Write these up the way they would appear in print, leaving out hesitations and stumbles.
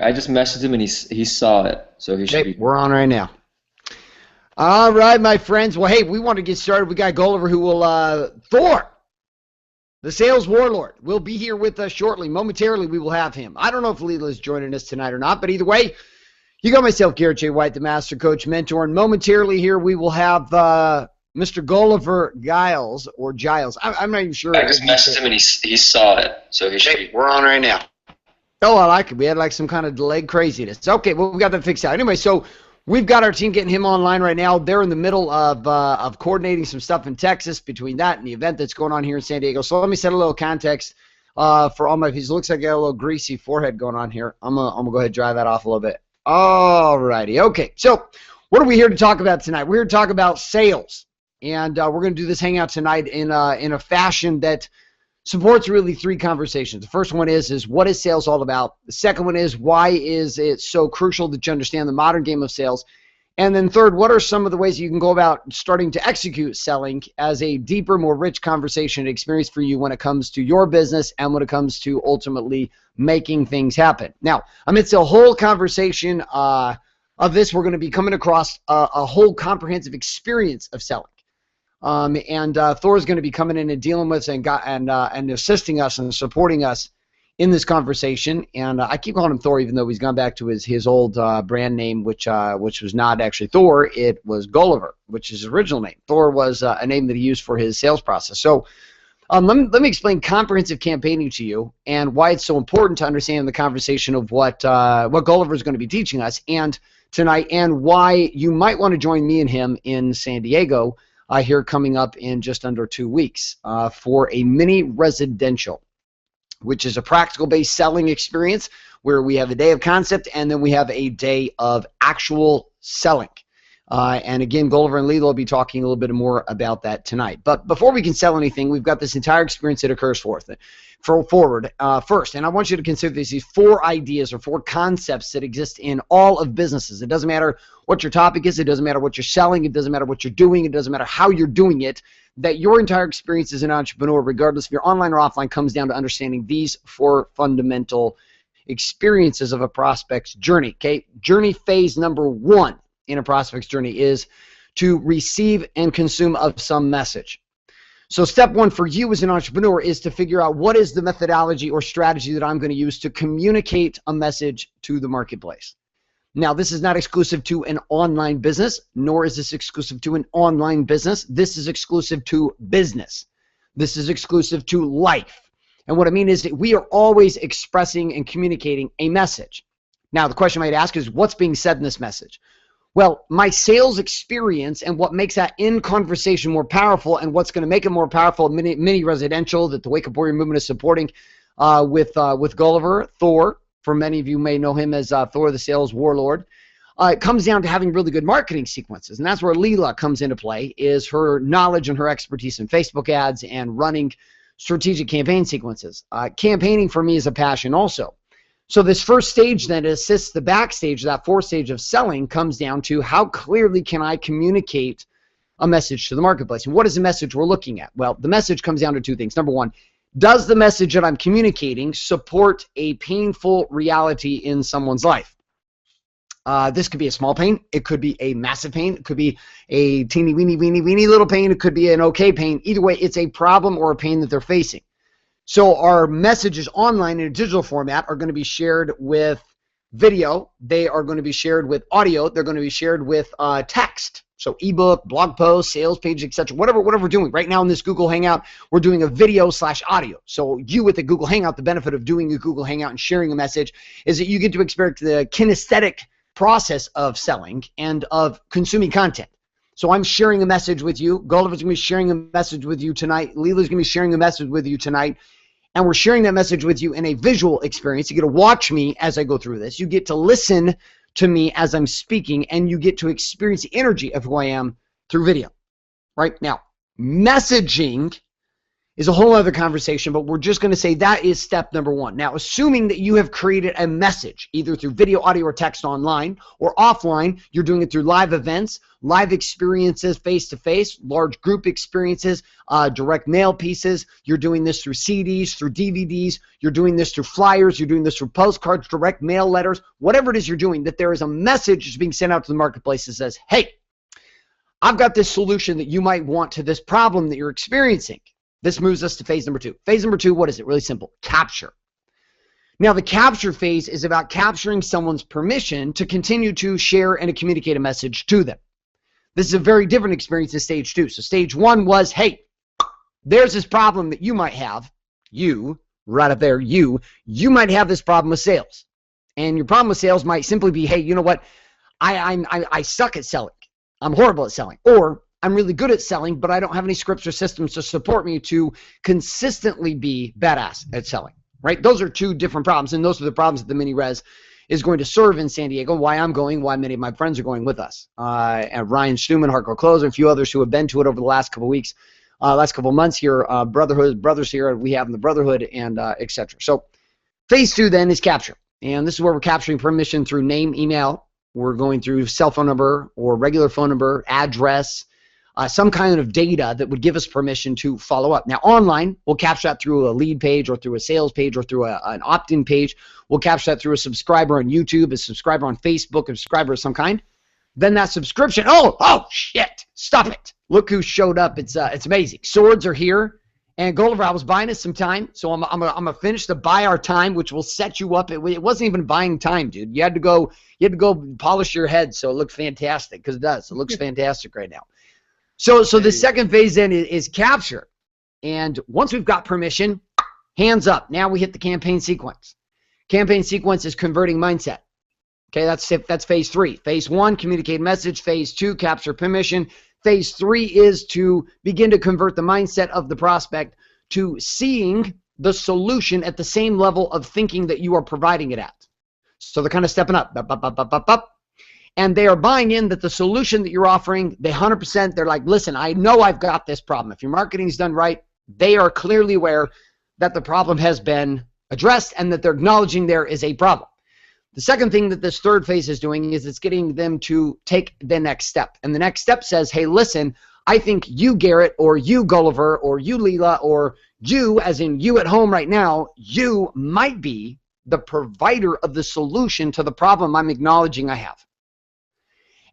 I just messaged him and he saw it, so he should Okay, be. we're on right now. All right, my friends. Well, hey, we want to get started. We got Gulliver who will, Thor, the sales warlord, will be here with us shortly. Momentarily, we will have him. I don't know if Leela is joining us tonight or not, but either way, you got myself, Garrett J. White, the master coach, mentor, and momentarily here we will have Mr. Gulliver Giles, or Giles. I'm not even sure. I just messaged him and he saw it, so he should be. We're on right now. Oh, I like it. We had like some kind of delayed craziness. Okay, well, we got that fixed out. Anyway, so we've got our team getting him online right now. They're in the middle of coordinating some stuff in Texas between that and the event that's going on here in San Diego. So let me set a little context for all my views. It looks like I got a little greasy forehead going on here. I'm gonna go ahead and dry that off a little bit. All righty. Okay, so what are we here to talk about tonight? We're here to talk about sales, and we're going to do this hangout tonight in a fashion that supports really three conversations. The first one is what is sales all about? The second one is why is it so crucial that you understand the modern game of sales? And then third, what are some of the ways you can go about starting to execute selling as a deeper, more rich conversation experience for you when it comes to your business and when it comes to ultimately making things happen? Now, amidst a whole conversation of this, we're going to be coming across a whole comprehensive experience of selling. And Thor is going to be coming in and dealing with and assisting us and supporting us in this conversation. And I keep calling him Thor, even though he's gone back to his old brand name, which was not actually Thor. It was Gulliver, which is his original name. Thor was a name that he used for his sales process. So let me explain comprehensive campaigning to you and why it's so important to understand the conversation of what Gulliver is going to be teaching us and tonight, and why you might want to join me and him in San Diego here coming up in just under 2 weeks for a mini residential, which is a practical-based selling experience where we have a day of concept and then we have a day of actual selling. And again, Gulliver and Leela will be talking a little bit more about that tonight. But before we can sell anything, we've got this entire experience that occurs forward first. And I want you to consider these 4 ideas or 4 concepts that exist in all of businesses. It doesn't matter what your topic is. It doesn't matter what you're selling. It doesn't matter what you're doing. It doesn't matter how you're doing it. That your entire experience as an entrepreneur, regardless if you're online or offline, comes down to understanding these 4 fundamental experiences of a prospect's journey. Okay, journey phase number 1 in a prospect's journey is to receive and consume of some message. So step 1 for you as an entrepreneur is to figure out what is the methodology or strategy that I'm going to use to communicate a message to the marketplace. Now, this is not exclusive to an online business, nor is this exclusive to an online business. This is exclusive to business. This is exclusive to life. And what I mean is that we are always expressing and communicating a message. Now, the question I might ask is, what's being said in this message? Well, my sales experience and what makes that in conversation more powerful and what's going to make it more powerful, mini residential that the Wake Up Warrior movement is supporting with Gulliver, Thor. For many of you may know him as Thor, the sales warlord. It comes down to having really good marketing sequences, and that's where Leela comes into play, is her knowledge and her expertise in Facebook ads and running strategic campaign sequences. Campaigning for me is a passion also. So this first stage then assists the backstage, that 4th stage of selling, comes down to how clearly can I communicate a message to the marketplace. And what is the message we're looking at? Well, the message comes down to 2 things. Number 1, does the message that I'm communicating support a painful reality in someone's life? This could be a small pain. It could be a massive pain. It could be a teeny weeny little pain. It could be an okay pain. Either way, it's a problem or a pain that they're facing. So our messages online in a digital format are going to be shared with video. They are going to be shared with audio. They're going to be shared with text. So ebook, blog post, sales page, etc. Whatever we're doing. Right now in this Google Hangout, we're doing a video/audio. So you with the Google Hangout, the benefit of doing a Google Hangout and sharing a message is that you get to experience the kinesthetic process of selling and of consuming content. So I'm sharing a message with you. Gulliver's going to be sharing a message with you tonight. Leela's going to be sharing a message with you tonight. And we're sharing that message with you in a visual experience. You get to watch me as I go through this. You get to listen to me as I'm speaking, and you get to experience the energy of who I am through video. Right? Now, messaging is a whole other conversation, but we're just going to say that is step number one. Now, assuming that you have created a message, either through video, audio, or text online, or offline, you're doing it through live events, live experiences, face-to-face, large group experiences, direct mail pieces, you're doing this through CDs, through DVDs, you're doing this through flyers, you're doing this through postcards, direct mail letters, whatever it is you're doing, that there is a message that's being sent out to the marketplace that says, hey, I've got this solution that you might want to this problem that you're experiencing. This moves us to phase number two. Phase number two, what is it? Really simple. Capture. Now, the capture phase is about capturing someone's permission to continue to share and to communicate a message to them. This is a very different experience than stage two. So stage one was, hey, there's this problem that you might have. You, right up there, you might have this problem with sales. And your problem with sales might simply be, hey, you know what? I suck at selling. I'm horrible at selling. Or I'm really good at selling, but I don't have any scripts or systems to support me to consistently be badass at selling, right? Those are two different problems, and those are the problems that the mini res is going to serve in San Diego, why I'm going, why many of my friends are going with us. And Ryan Stuman, Hardcore Closer, and a few others who have been to it over the last couple of weeks, last couple of months here, brothers here, we have in the Brotherhood, and etc. So phase two then is capture, and this is where we're capturing permission through name, email. We're going through cell phone number or regular phone number, address, some kind of data that would give us permission to follow up. Now, online, we'll capture that through a lead page or through a sales page or through an opt-in page. We'll capture that through a subscriber on YouTube, a subscriber on Facebook, a subscriber of some kind. Then that subscription, oh, shit, stop it. Look who showed up. It's amazing. Swords are here. And Gulliver, I was buying us some time, so I'm gonna finish to buy our time, which will set you up. It wasn't even buying time, dude. You had to go polish your head so it looked fantastic, because it does. It looks fantastic right now. So the second phase then is capture. And once we've got permission, hands up. Now we hit the campaign sequence. Campaign sequence is converting mindset. Okay, that's phase three. Phase one, communicate message. Phase two, capture permission. Phase three is to begin to convert the mindset of the prospect to seeing the solution at the same level of thinking that you are providing it at. So they're kind of stepping up. And they are buying in that the solution that you're offering, they 100%, they're like, listen, I know I've got this problem. If your marketing is done right, they are clearly aware that the problem has been addressed and that they're acknowledging there is a problem. The second thing that this third phase is doing is it's getting them to take the next step. And the next step says, hey, listen, I think you, Garrett, or you, Gulliver, or you, Leela, or you, as in you at home right now, you might be the provider of the solution to the problem I'm acknowledging I have.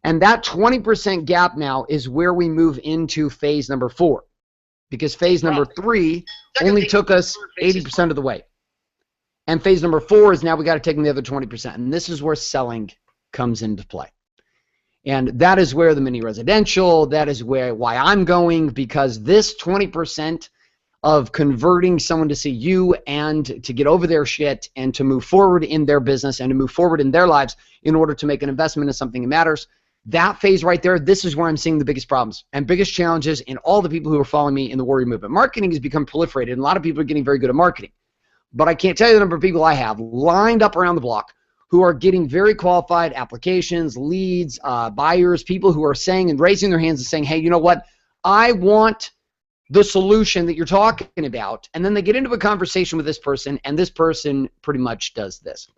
And that 20% gap now is where we move into phase number 4. Because phase number 3 only took us 80% of the way. And phase number 4 is now we got to take the other 20%. And this is where selling comes into play. And that is where the mini residential, that is why I'm going, because this 20% of converting someone to see you and to get over their shit and to move forward in their business and to move forward in their lives in order to make an investment in something that matters, that phase right there, this is where I'm seeing the biggest problems and biggest challenges in all the people who are following me in the warrior movement. Marketing has become proliferated, and a lot of people are getting very good at marketing. But I can't tell you the number of people I have lined up around the block who are getting very qualified applications, leads, buyers, people who are saying and raising their hands and saying, hey, you know what? I want the solution that you're talking about. And then they get into a conversation with this person, and this person pretty much does this.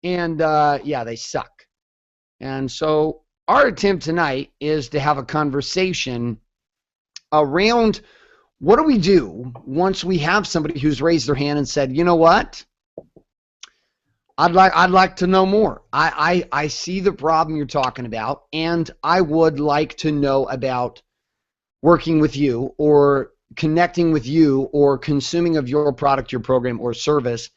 And, yeah, they suck. And so our attempt tonight is to have a conversation around what do we do once we have somebody who's raised their hand and said, you know what? I'd like to know more. I see the problem you're talking about, and I would like to know about working with you or connecting with you or consuming of your product, your program, or service.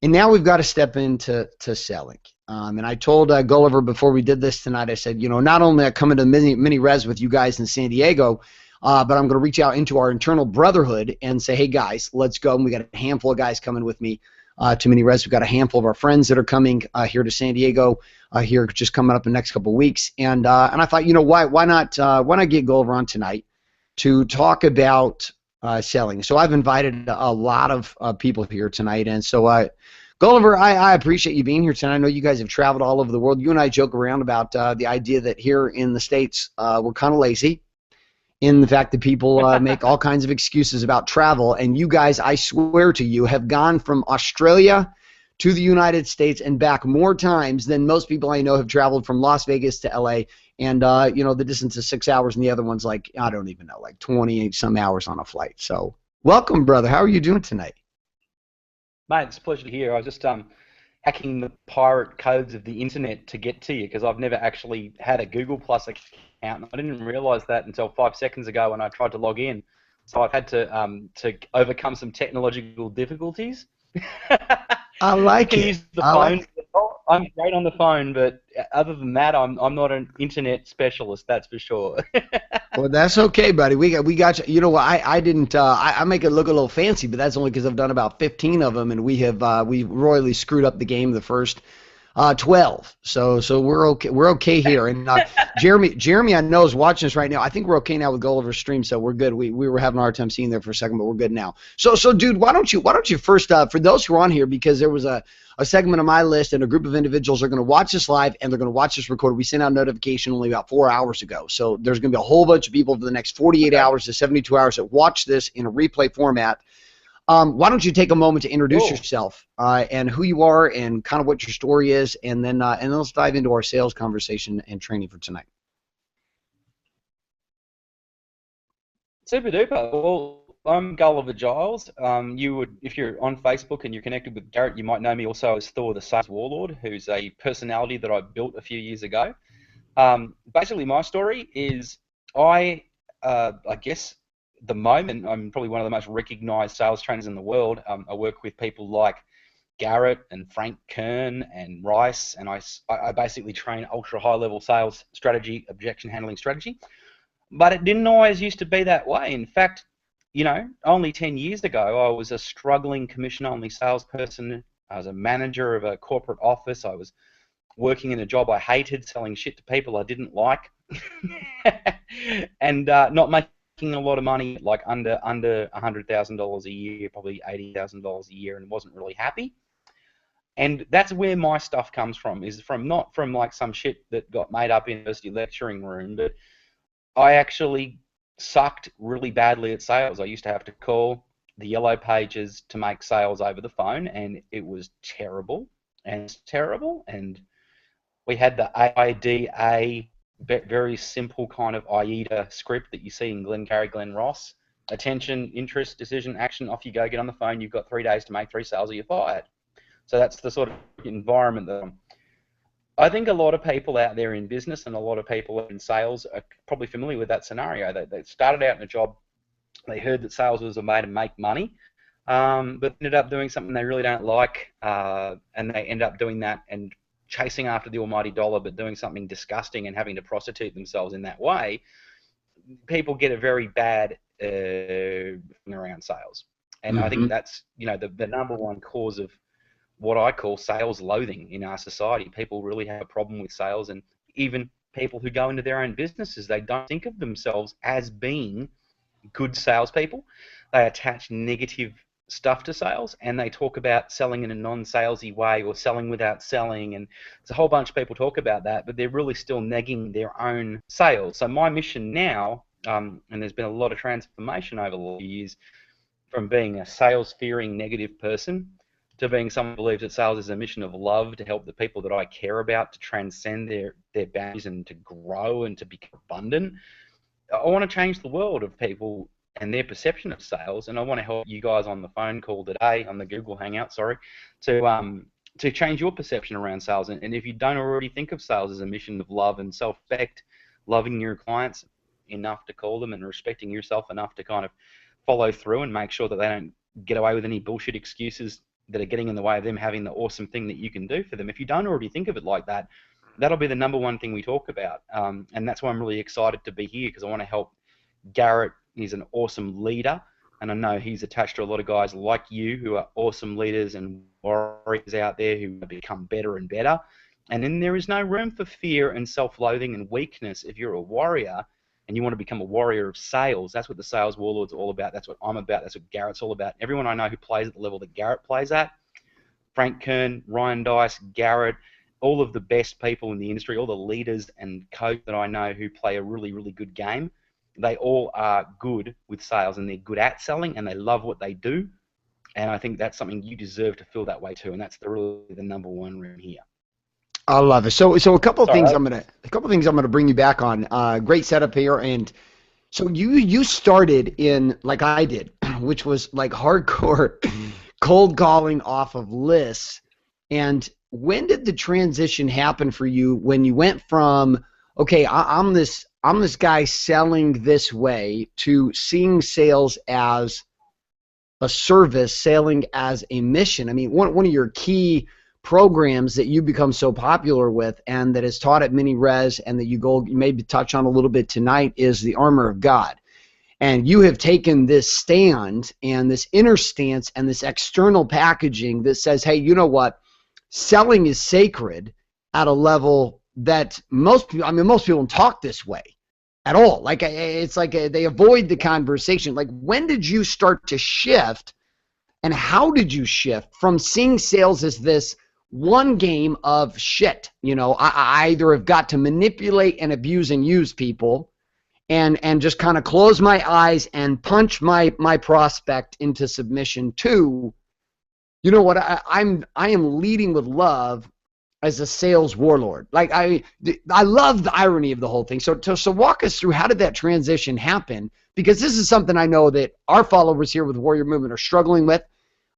And now we've got to step into selling. And I told Gulliver before we did this tonight, I said, you know, not only I come into mini res with you guys in San Diego, but I'm going to reach out into our internal brotherhood and say, hey, guys, let's go. And we got a handful of guys coming with me to mini res. We've got a handful of our friends that are coming here to San Diego here just coming up in the next couple of weeks. And I thought, you know, why not get Gulliver on tonight to talk about selling. So I've invited a lot of people here tonight. And so Gulliver, I appreciate you being here tonight. I know you guys have traveled all over the world. You and I joke around about the idea that here in the States we're kind of lazy in the fact that people make all kinds of excuses about travel. And you guys, I swear to you, have gone from Australia to the United States and back more times than most people I know have traveled from Las Vegas to LA. And, the distance is 6 hours, and the other one's like, I don't even know, like 28 some hours on a flight. So welcome, brother. How are you doing tonight? Mate, it's a pleasure to hear. I was just hacking the pirate codes of the internet to get to you because I've never actually had a Google Plus account. And I didn't realise that until 5 seconds ago when I tried to log in. So I've had to overcome some technological difficulties. I like can it. use the phone. I'm great on the phone, but other than that, I'm not an internet specialist. That's for sure. Well, that's okay, buddy. We got you. You know what? I didn't. I make it look a little fancy, but that's only because I've done about 15 of them, and we royally screwed up the game the first 12. So we're okay. We're okay here. And Jeremy, I know is watching us right now. I think we're okay now with Gulliver's stream, so we're good. We were having a hard time seeing there for a second, but we're good now. So dude, why don't you first for those who are on here, because there was a segment of my list and a group of individuals are going to watch this live and they're going to watch this recorded. We sent out a notification only about 4 hours ago. So there's going to be a whole bunch of people for the next 48 hours to 72 hours that watch this in a replay format. Why don't you take a moment to introduce yourself and who you are and kind of what your story is, and then let's dive into our sales conversation and training for tonight. Super duper. Well, I'm Gulliver Giles. If you're on Facebook and you're connected with Garrett, you might know me also as Thor, the Sales Warlord, who's a personality that I built a few years ago. Basically, my story is I guess the moment I'm probably one of the most recognized sales trainers in the world. I work with people like Garrett and Frank Kern and Rice, and I basically train ultra high level sales strategy, objection handling strategy. But it didn't always used to be that way. In fact, only 10 years ago, I was a struggling commission-only salesperson. I was a manager of a corporate office. I was working in a job I hated, selling shit to people I didn't like, and not making a lot of money, like under $100,000 a year, probably $80,000 a year, and wasn't really happy. And that's where my stuff comes from, is not from like some shit that got made up in a university lecturing room, but I actually sucked really badly at sales. I used to have to call the yellow pages to make sales over the phone, and it was terrible. And we had the AIDA, very simple kind of AIDA script that you see in Glengarry Glen Ross. Attention, interest, decision, action, off you go, get on the phone, you've got 3 days to make 3 sales or you're fired. So that's the sort of environment that I think a lot of people out there in business and a lot of people in sales are probably familiar with that scenario. They started out in a job, they heard that sales was a way to make money, but ended up doing something they really don't like, and they end up doing that and chasing after the almighty dollar, but doing something disgusting and having to prostitute themselves in that way. People get a very bad around sales. And I think that's the number one cause of what I call sales loathing in our society. People really have a problem with sales, and even people who go into their own businesses, they don't think of themselves as being good salespeople. They attach negative stuff to sales, and they talk about selling in a non-salesy way or selling without selling, and there's a whole bunch of people talk about that, but they're really still negging their own sales. So my mission now, and there's been a lot of transformation over the years, from being a sales-fearing negative person to being someone who believes that sales is a mission of love to help the people that I care about to transcend their boundaries and to grow and to become abundant. I want to change the world of people and their perception of sales, and I want to help you guys on the phone call today, on the Google Hangout, to change your perception around sales. And if you don't already think of sales as a mission of love and self-respect, loving your clients enough to call them and respecting yourself enough to kind of follow through and make sure that they don't get away with any bullshit excuses that are getting in the way of them having the awesome thing that you can do for them. If you don't already think of it like that, that'll be the number one thing we talk about. And that's why I'm really excited to be here, because I want to help Garrett. He's an awesome leader, and I know he's attached to a lot of guys like you who are awesome leaders and warriors out there who become better and better. And then there is no room for fear and self-loathing and weakness if you're a warrior and you want to become a warrior of sales. That's what the Sales Warlord's all about. That's what I'm about. That's what Garrett's all about. Everyone I know who plays at the level that Garrett plays at, Frank Kern, Ryan Dice, Garrett, all of the best people in the industry, all the leaders and coaches that I know who play a really, really good game, they all are good with sales, and they're good at selling, and they love what they do. And I think that's something you deserve to feel that way too, and that's really the number one room here. I love it. So a couple of things Sorry. I'm gonna bring you back on. Great setup here, and so you started in like I did, which was like hardcore cold calling off of lists. And when did the transition happen for you when you went from okay, I'm this guy selling this way to seeing sales as a service, selling as a mission? I mean, one of your key programs that you become so popular with and that is taught at Mini Res and that you maybe touch on a little bit tonight is the armor of God. And you have taken this stand and this inner stance and this external packaging that says, hey, you know what? Selling is sacred at a level that most people don't talk this way at all. Like it's like they avoid the conversation. Like when did you start to shift, and how did you shift from seeing sales as this one game of shit? You know, I either have got to manipulate and abuse and use people and just kind of close my eyes and punch my prospect into submission to, you know what, I am leading with love as a sales warlord. Like I love the irony of the whole thing. So walk us through, how did that transition happen? Because this is something I know that our followers here with Warrior Movement are struggling with.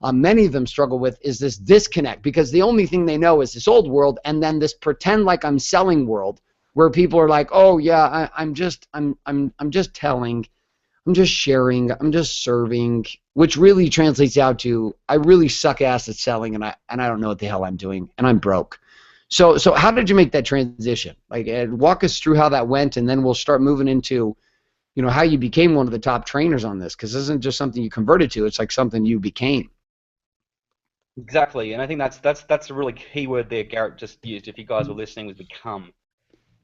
Many of them struggle with is this disconnect, because the only thing they know is this old world and then this pretend like I'm selling world where people are like, oh yeah, I'm just telling, I'm just sharing, I'm just serving, which really translates out to I really suck ass at selling and I don't know what the hell I'm doing and I'm broke. So how did you make that transition? Like, walk us through how that went, and then we'll start moving into, you know, how you became one of the top trainers on this, because this isn't just something you converted to; it's like something you became. Exactly, and I think that's a really key word there Garrett just used, if you guys were listening, was become.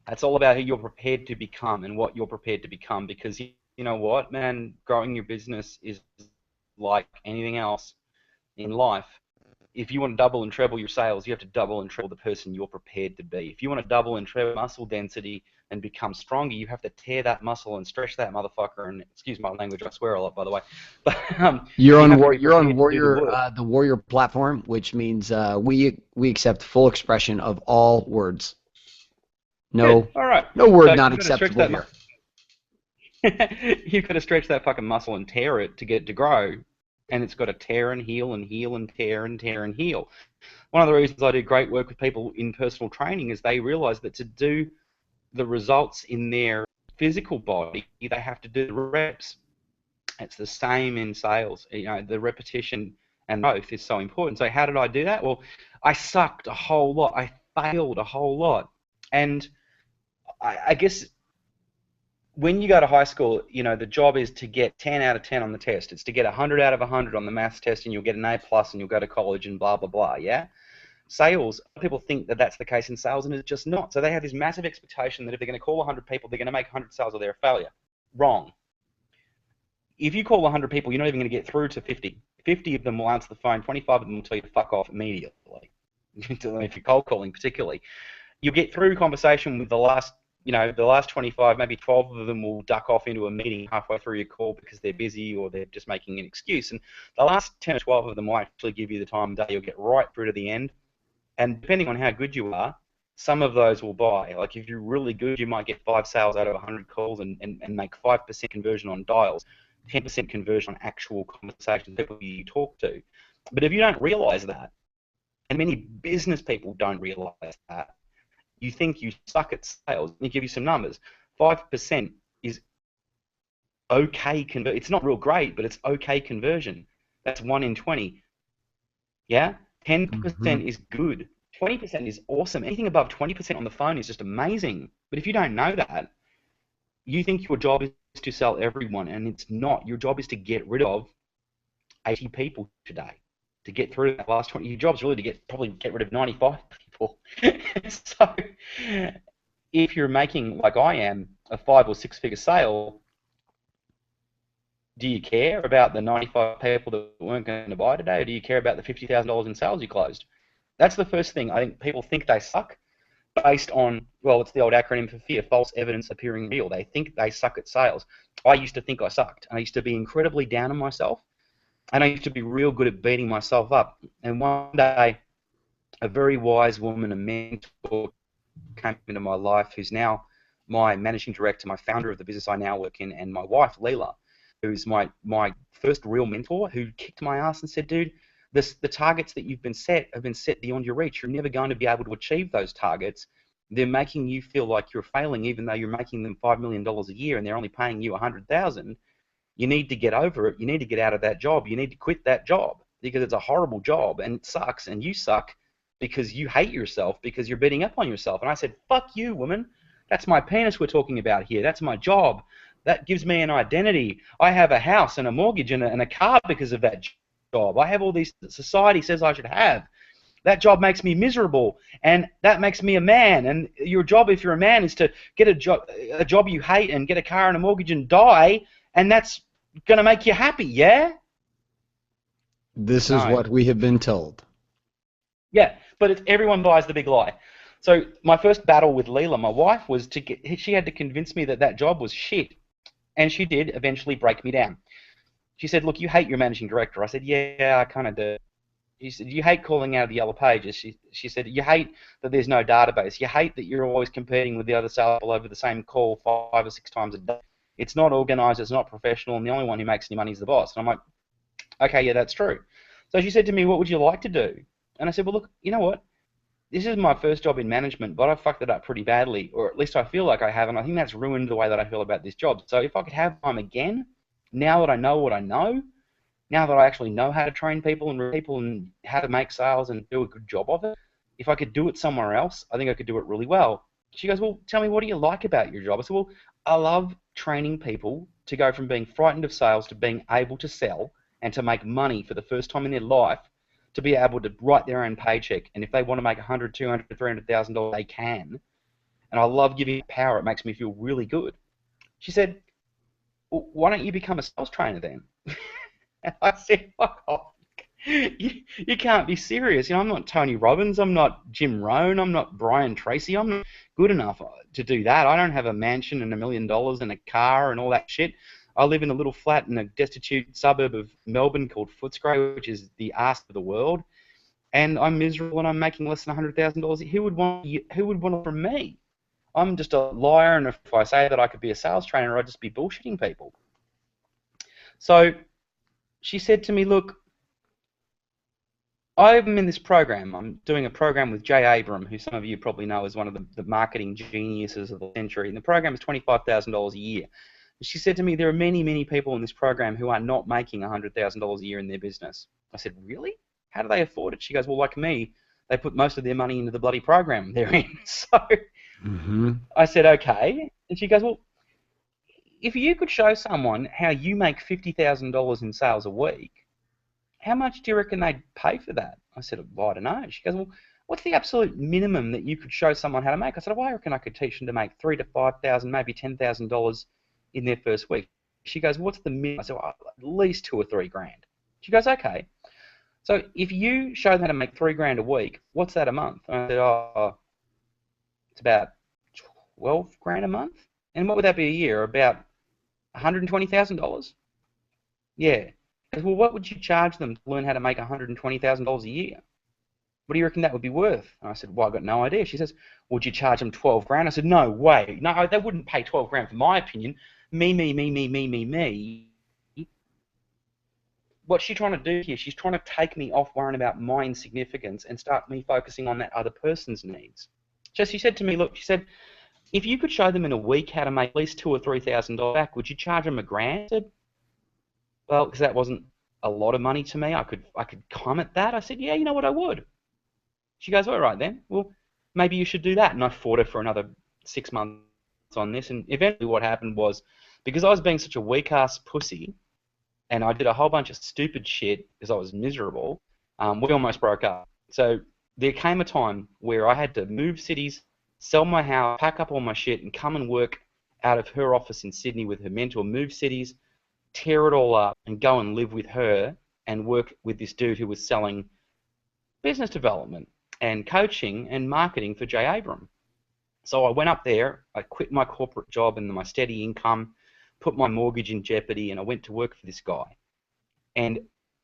That's all about who you're prepared to become and what you're prepared to become, because you know what, man, growing your business is like anything else in life. If you want to double and treble your sales, you have to double and treble the person you're prepared to be. If you want to double and treble muscle density and become stronger, you have to tear that muscle and stretch that motherfucker. And excuse my language, I swear a lot, by the way. But You're you on have to be you're on prepared to do the Warrior, work. the Warrior platform, which means we accept full expression of all words. No, Good. All right. no word So not you've got to stretch acceptable that. here. You've got to stretch that fucking muscle and tear it to get it to grow, and it's got to tear and heal and heal and tear and tear and heal. One of the reasons I do great work with people in personal training is they realize that to do the results in their physical body, they have to do the reps. It's the same in sales. You know, the repetition and growth is so important. So how did I do that? Well, I sucked a whole lot. I failed a whole lot. And I guess when you go to high school, you know, the job is to get 10 out of 10 on the test. It's to get 100 out of 100 on the maths test, and you'll get an A plus, and you'll go to college and blah, blah, blah, yeah? Sales, people think that that's the case in sales, and it's just not. So they have this massive expectation that if they're going to call 100 people, they're going to make 100 sales or they're a failure. Wrong. If you call 100 people, you're not even going to get through to 50. 50 of them will answer the phone. 25 of them will tell you to fuck off immediately. If you're cold calling particularly. You'll get through conversation with the last 25, maybe 12 of them will duck off into a meeting halfway through your call because they're busy or they're just making an excuse. And the last 10 or 12 of them will actually give you the time of day. You'll get right through to the end. And depending on how good you are, some of those will buy. Like if you're really good, you might get 5 sales out of 100 calls and make 5% conversion on dials, 10% conversion on actual conversations, people you talk to. But if you don't realize that, and many business people don't realize that, you think you suck at sales. Let me give you some numbers. 5% is okay conversion. It's not real great, but it's okay conversion. That's 1 in 20. Yeah? 10% is good. 20% is awesome. Anything above 20% on the phone is just amazing. But if you don't know that, you think your job is to sell everyone, and it's not. Your job is to get rid of 80 people today. To get through that last 20, your job's really to probably get rid of 95 people. So if you're making, like I am, a 5 or 6 figure sale, do you care about the 95 people that weren't going to buy today, or do you care about the $50,000 in sales you closed? That's the first thing. I think people think they suck based on, well, it's the old acronym for fear, false evidence appearing real. They think they suck at sales. I used to think I sucked. I used to be incredibly down on myself, and I used to be real good at beating myself up. And one day, a very wise woman, a mentor, came into my life, who's now my managing director, my founder of the business I now work in, and my wife, Leela, who's my first real mentor, who kicked my ass and said, dude, the targets that you've been set have been set beyond your reach. You're never going to be able to achieve those targets. They're making you feel like you're failing, even though you're making them $5 million a year and they're only paying you $100,000. You need to get over it. You need to get out of that job. You need to quit that job because it's a horrible job and it sucks, and you suck because you hate yourself, because you're beating up on yourself. And I said, fuck you, woman. That's my penis we're talking about here. That's my job. That gives me an identity. I have a house and a mortgage and a car because of that job. I have all these that society says I should have. That job makes me miserable, and that makes me a man. And your job, if you're a man, is to get a job you hate and get a car and a mortgage and die, and that's going to make you happy, yeah? This is what we have been told. Yeah, but everyone buys the big lie. So my first battle with Leela, my wife, was she had to convince me that job was shit. And she did eventually break me down. She said, look, you hate your managing director. I said, yeah, I kind of do. She said, you hate calling out of the yellow pages. She said, you hate that there's no database. You hate that you're always competing with the other salespeople over the same call 5 or 6 times a day. It's not organized, it's not professional, and the only one who makes any money is the boss. And I'm like, okay, yeah, that's true. So she said to me, what would you like to do? And I said, well, look, you know what? This is my first job in management, but I fucked it up pretty badly, or at least I feel like I have, and I think that's ruined the way that I feel about this job. So if I could have time again, now that I know what I know, now that I actually know how to train people and how to make sales and do a good job of it, if I could do it somewhere else, I think I could do it really well. She goes, well, tell me, what do you like about your job? I said, well, I love training people to go from being frightened of sales to being able to sell and to make money for the first time in their life, to be able to write their own paycheck. And if they want to make $100,000, $200,000, $300,000, they can. And I love giving power. It makes me feel really good. She said, well, why don't you become a sales trainer then? And I said, fuck off. You can't be serious. You know, I'm not Tony Robbins. I'm not Jim Rohn. I'm not Brian Tracy. I'm not good enough to do that. I don't have a mansion and $1 million and a car and all that shit. I live in a little flat in a destitute suburb of Melbourne called Footscray, which is the arse of the world. And I'm miserable and I'm making less than $100,000. Who would want it from me? I'm just a liar, and if I say that I could be a sales trainer, I'd just be bullshitting people. So she said to me, look, I'm in this program. I'm doing a program with Jay Abram, who some of you probably know is one of the marketing geniuses of the century. And the program is $25,000 a year. She said to me, there are many, many people in this program who are not making $100,000 a year in their business. I said, really? How do they afford it? She goes, well, like me, they put most of their money into the bloody program they're in. So I said, okay. And she goes, well, if you could show someone how you make $50,000 in sales a week, how much do you reckon they'd pay for that? I said, well, I don't know. She goes, well, what's the absolute minimum that you could show someone how to make? I said, well, I reckon I could teach them to make $3,000 to $5,000, maybe $10,000 in their first week. She goes, what's the minimum? I said, well, at least $2,000 or $3,000. She goes, okay. So if you show them how to make $3,000 a week, what's that a month? And I said, oh, it's about $12,000 a month. And what would that be a year? About $120,000? Yeah. Goes, well, what would you charge them to learn how to make $120,000 a year? What do you reckon that would be worth? And I said, well, I've got no idea. She says, would you charge them $12,000? I said, no way. No, they wouldn't pay $12,000 for my opinion. Me. What's she trying to do here? She's trying to take me off worrying about my insignificance and start me focusing on that other person's needs. So she said to me, look, she said, if you could show them in a week how to make at least $2,000 or $3,000 back, would you charge them $1,000? I said, well, because that wasn't a lot of money to me, I could comment that. I said, yeah, you know what, I would. She goes, all right then, well, maybe you should do that. And I fought her for another 6 months on this, and eventually what happened was, because I was being such a weak-ass pussy, and I did a whole bunch of stupid shit because I was miserable, we almost broke up. So there came a time where I had to move cities, sell my house, pack up all my shit, and come and work out of her office in Sydney with her mentor, move cities, tear it all up and go and live with her and work with this dude who was selling business development and coaching and marketing for Jay Abram. So I went up there, I quit my corporate job and my steady income, put my mortgage in jeopardy, and I went to work for this guy. And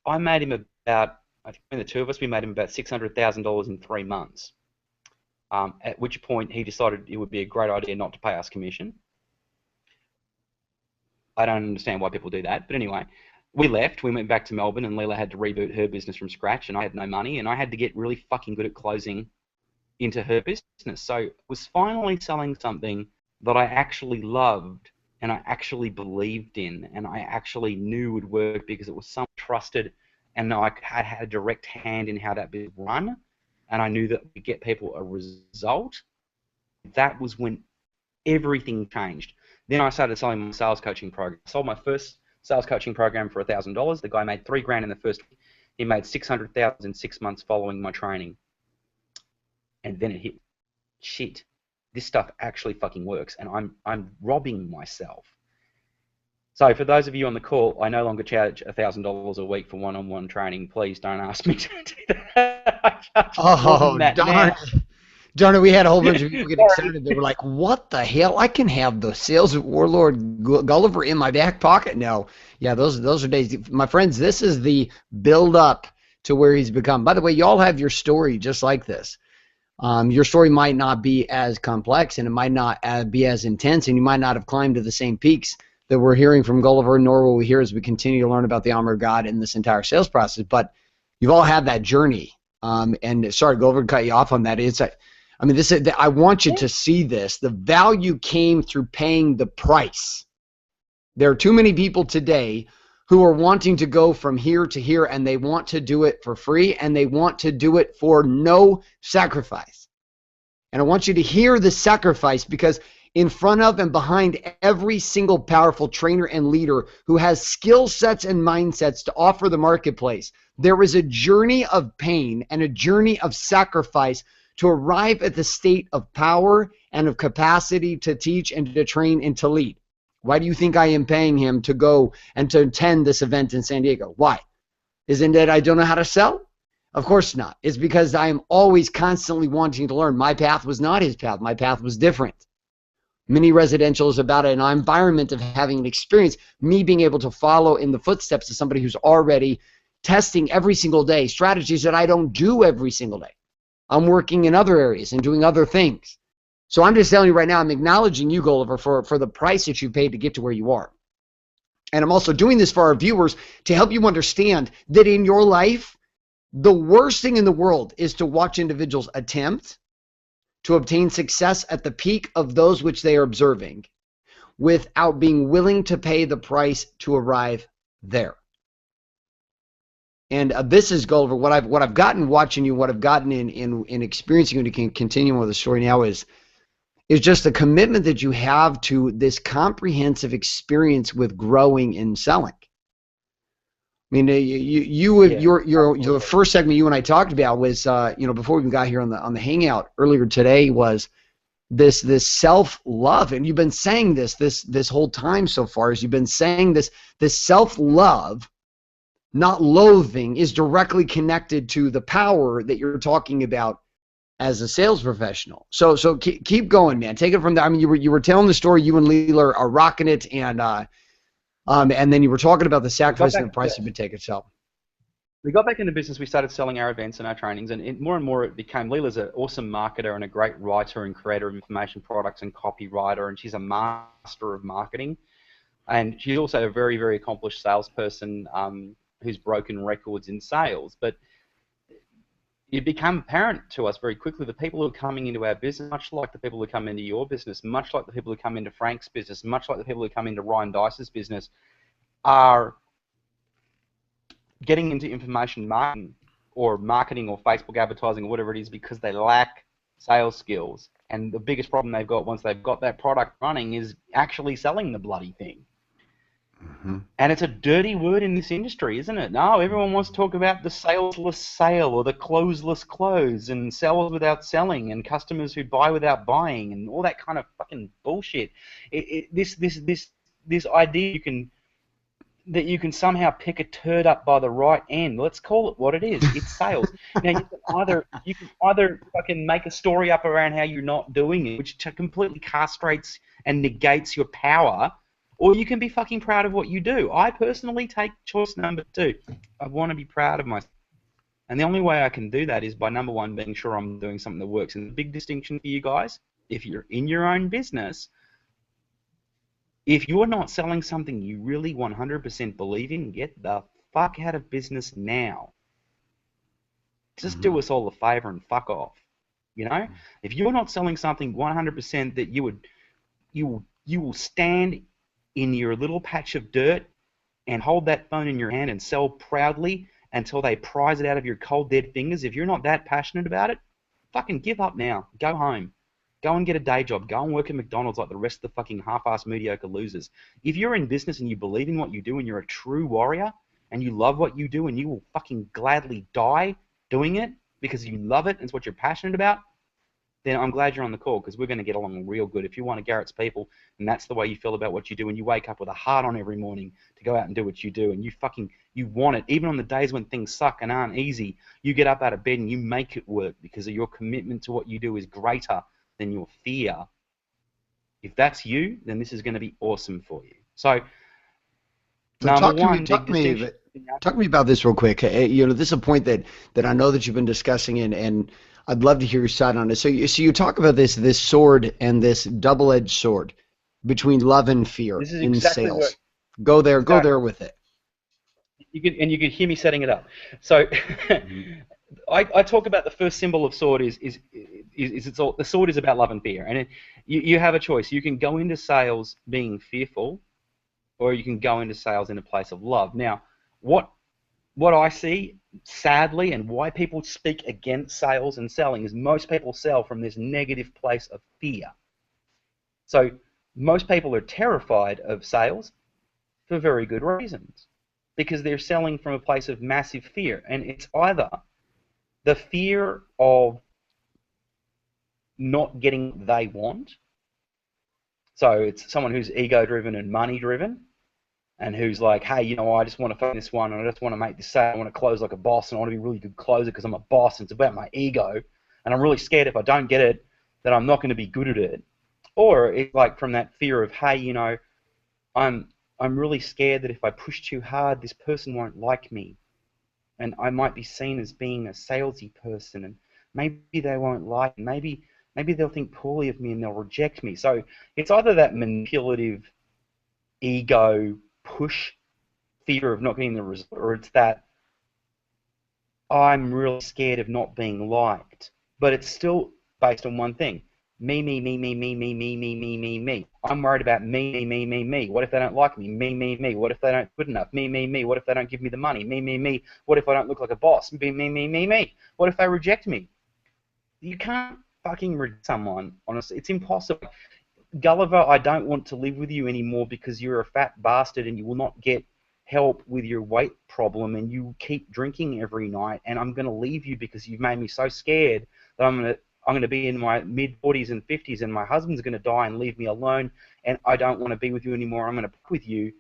I made him about, I think between the two of us, we made him about $600,000 in 3 months. At which point he decided it would be a great idea not to pay us commission. I don't understand why people do that, but anyway, we left, we went back to Melbourne, and Leela had to reboot her business from scratch, and I had no money, and I had to get really fucking good at closing into her business. So I was finally selling something that I actually loved, and I actually believed in, and I actually knew would work because it was so trusted, and I had a direct hand in how that business run, and I knew that we get people a result. That was when everything changed. Then I started selling my sales coaching program. I sold my first sales coaching program for $1,000. The guy made $3,000 in the first week. He made $600,000 in 6 months following my training. And then it hit, shit, this stuff actually fucking works, and I'm robbing myself. So for those of you on the call, I no longer charge $1,000 a week for one-on-one training. Please don't ask me to do that. Oh, darn it, we had a whole bunch of people get excited. They were like, what the hell? I can have the sales warlord Gulliver in my back pocket. No. Yeah, those are days. My friends, this is the build-up to where he's become. By the way, y'all have your story just like this. Your story might not be as complex, and it might not be as intense, and you might not have climbed to the same peaks that we're hearing from Gulliver, nor will we hear as we continue to learn about the armor of God in this entire sales process. But you've all had that journey. And sorry, Gulliver, to cut you off on that. I want you to see this. The value came through paying the price. There are too many people today who are wanting to go from here to here, and they want to do it for free, and they want to do it for no sacrifice. And I want you to hear the sacrifice, because in front of and behind every single powerful trainer and leader who has skill sets and mindsets to offer the marketplace, there is a journey of pain and a journey of sacrifice to arrive at the state of power and of capacity to teach and to train and to lead. Why do you think I am paying him to go and to attend this event in San Diego? Why? Isn't it I don't know how to sell? Of course not. It's because I am always constantly wanting to learn. My path was not his path. My path was different. Mini residential is about an environment of having an experience, me being able to follow in the footsteps of somebody who's already testing every single day strategies that I don't do every single day. I'm working in other areas and doing other things. So I'm just telling you right now, I'm acknowledging you, Gulliver, for the price that you paid to get to where you are. And I'm also doing this for our viewers to help you understand that in your life, the worst thing in the world is to watch individuals attempt to obtain success at the peak of those which they are observing without being willing to pay the price to arrive there. And this is, Gulliver, what I've gotten watching you, what I've gotten in experiencing you, and continuing with the story now is just the commitment that you have to this comprehensive experience with growing and selling. I mean, your first segment you and I talked about was before we even got here on the hangout earlier today was this self-love, and you've been saying this whole time so far. As you've been saying this self-love, not loathing, is directly connected to the power that you're talking about as a sales professional. So keep going, man. Take it from there. I mean, you were telling the story. You and Leela are rocking it, and then you were talking about the sacrifice and the price you've been taking. So we got back into business. We started selling our events and our trainings, and more and more it became. Leela's an awesome marketer and a great writer and creator of information products and copywriter, and she's a master of marketing. And she's also a very, very accomplished salesperson who's broken records in sales. But it became apparent to us very quickly the people who are coming into our business, much like the people who come into your business, much like the people who come into Frank's business, much like the people who come into Ryan Dice's business, are getting into information marketing or Facebook advertising or whatever it is because they lack sales skills. And the biggest problem they've got once they've got that product running is actually selling the bloody thing. Mm-hmm. And it's a dirty word in this industry, isn't it? No, everyone wants to talk about the salesless sale or the closeless close and sales without selling and customers who buy without buying and all that kind of fucking bullshit. This idea you can that you can somehow pick a turd up by the right end. Let's call it what it is. It's sales. Now you can either fucking make a story up around how you're not doing it, which completely castrates and negates your power, or you can be fucking proud of what you do. I personally take choice number 2. I want to be proud of myself. And the only way I can do that is by, number 1, being sure I'm doing something that works. And the big distinction for you guys, if you're in your own business, if you're not selling something you really 100% believe in, get the fuck out of business now. Just do us all a favor and fuck off. You know, if you're not selling something 100% that you will stand in your little patch of dirt and hold that phone in your hand and sell proudly until they prise it out of your cold dead fingers. If you're not that passionate about it, fucking give up now. Go home. Go and get a day job. Go and work at McDonald's like the rest of the fucking half-assed mediocre losers. If you're in business and you believe in what you do and you're a true warrior and you love what you do and you will fucking gladly die doing it because you love it and it's what you're passionate about, then I'm glad you're on the call, because we're going to get along real good. If you're one of Garrett's people and that's the way you feel about what you do, and you wake up with a heart on every morning to go out and do what you do, and you want it, even on the days when things suck and aren't easy, you get up out of bed and you make it work because of your commitment to what you do is greater than your fear. If that's you, then this is going to be awesome for you. So talk to me about this real quick. You know, this is a point that I know that you've been discussing, and I'd love to hear your side on it. So you talk about this sword and this double-edged sword between love and fear in sales. Go there with it. You can hear me setting it up. So I talk about the first symbol of sword is the sword is about love and fear, and you have a choice. You can go into sales being fearful, or you can go into sales in a place of love. Now, what I see, sadly, and why people speak against sales and selling is most people sell from this negative place of fear. So most people are terrified of sales for very good reasons, because they're selling from a place of massive fear, and it's either the fear of not getting what they want. So it's someone who's ego-driven and money-driven, and who's like, hey, you know, I just want to find this one, and I just want to make this sale, I want to close like a boss, and I want to be a really good closer because I'm a boss, and it's about my ego, and I'm really scared if I don't get it, that I'm not going to be good at it. Or it's like from that fear of, hey, you know, I'm really scared that if I push too hard, this person won't like me, and I might be seen as being a salesy person, and maybe they won't like me, maybe they'll think poorly of me and they'll reject me. So it's either that manipulative ego push fear of not getting the result, or it's that I'm really scared of not being liked, but it's still based on one thing: me. I'm worried about me. What if they don't like me? Me. What if they don't good enough? Me. What if they don't give me the money? Me. What if I don't look like a boss? Me. What if they reject me? You can't fucking reject someone, honestly. It's impossible. Gulliver, I don't want to live with you anymore because you're a fat bastard and you will not get help with your weight problem and you keep drinking every night, and I'm going to leave you because you've made me so scared that I'm going to be in my mid-40s and 50s and my husband's going to die and leave me alone, and I don't want to be with you anymore. I'm going to be with you,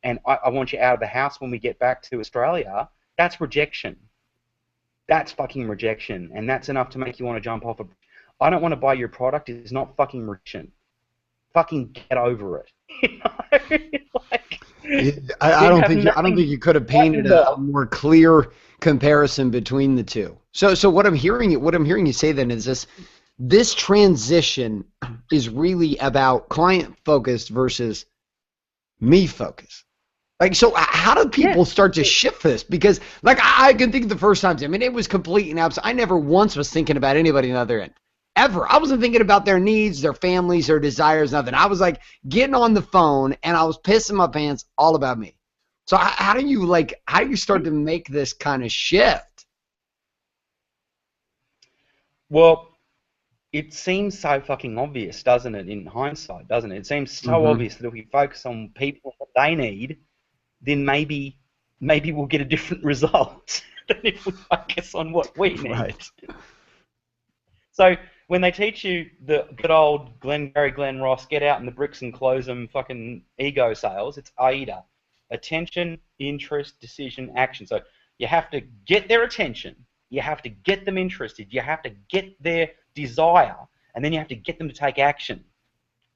and I want you out of the house when we get back to Australia. That's rejection. That's fucking rejection, and that's enough to make you want to jump off a... I don't want to buy your product. It's not fucking rejection. Fucking get over it. You know? Like, I don't think you could have painted a more clear comparison between the two. So what I'm hearing you say then is this transition is really about client focused versus me focused. Like, so how do people start to shift this? Because like I can think of the first times. I mean, it was complete and absolute. I never once was thinking about anybody on the other end. Ever. I wasn't thinking about their needs, their families, their desires, nothing. I was like getting on the phone and I was pissing my pants all about me. So how do you start to make this kind of shift? Well, it seems so fucking obvious, doesn't it, in hindsight, doesn't it? It seems so obvious that if we focus on people what they need, then maybe we'll get a different result than if we focus on what we need. Right. So when they teach you the good old Glenn Ross, get out in the bricks and close them fucking ego sales, it's AIDA. attention, interest, decision, action. So you have to get their attention. You have to get them interested. You have to get their desire. And then you have to get them to take action.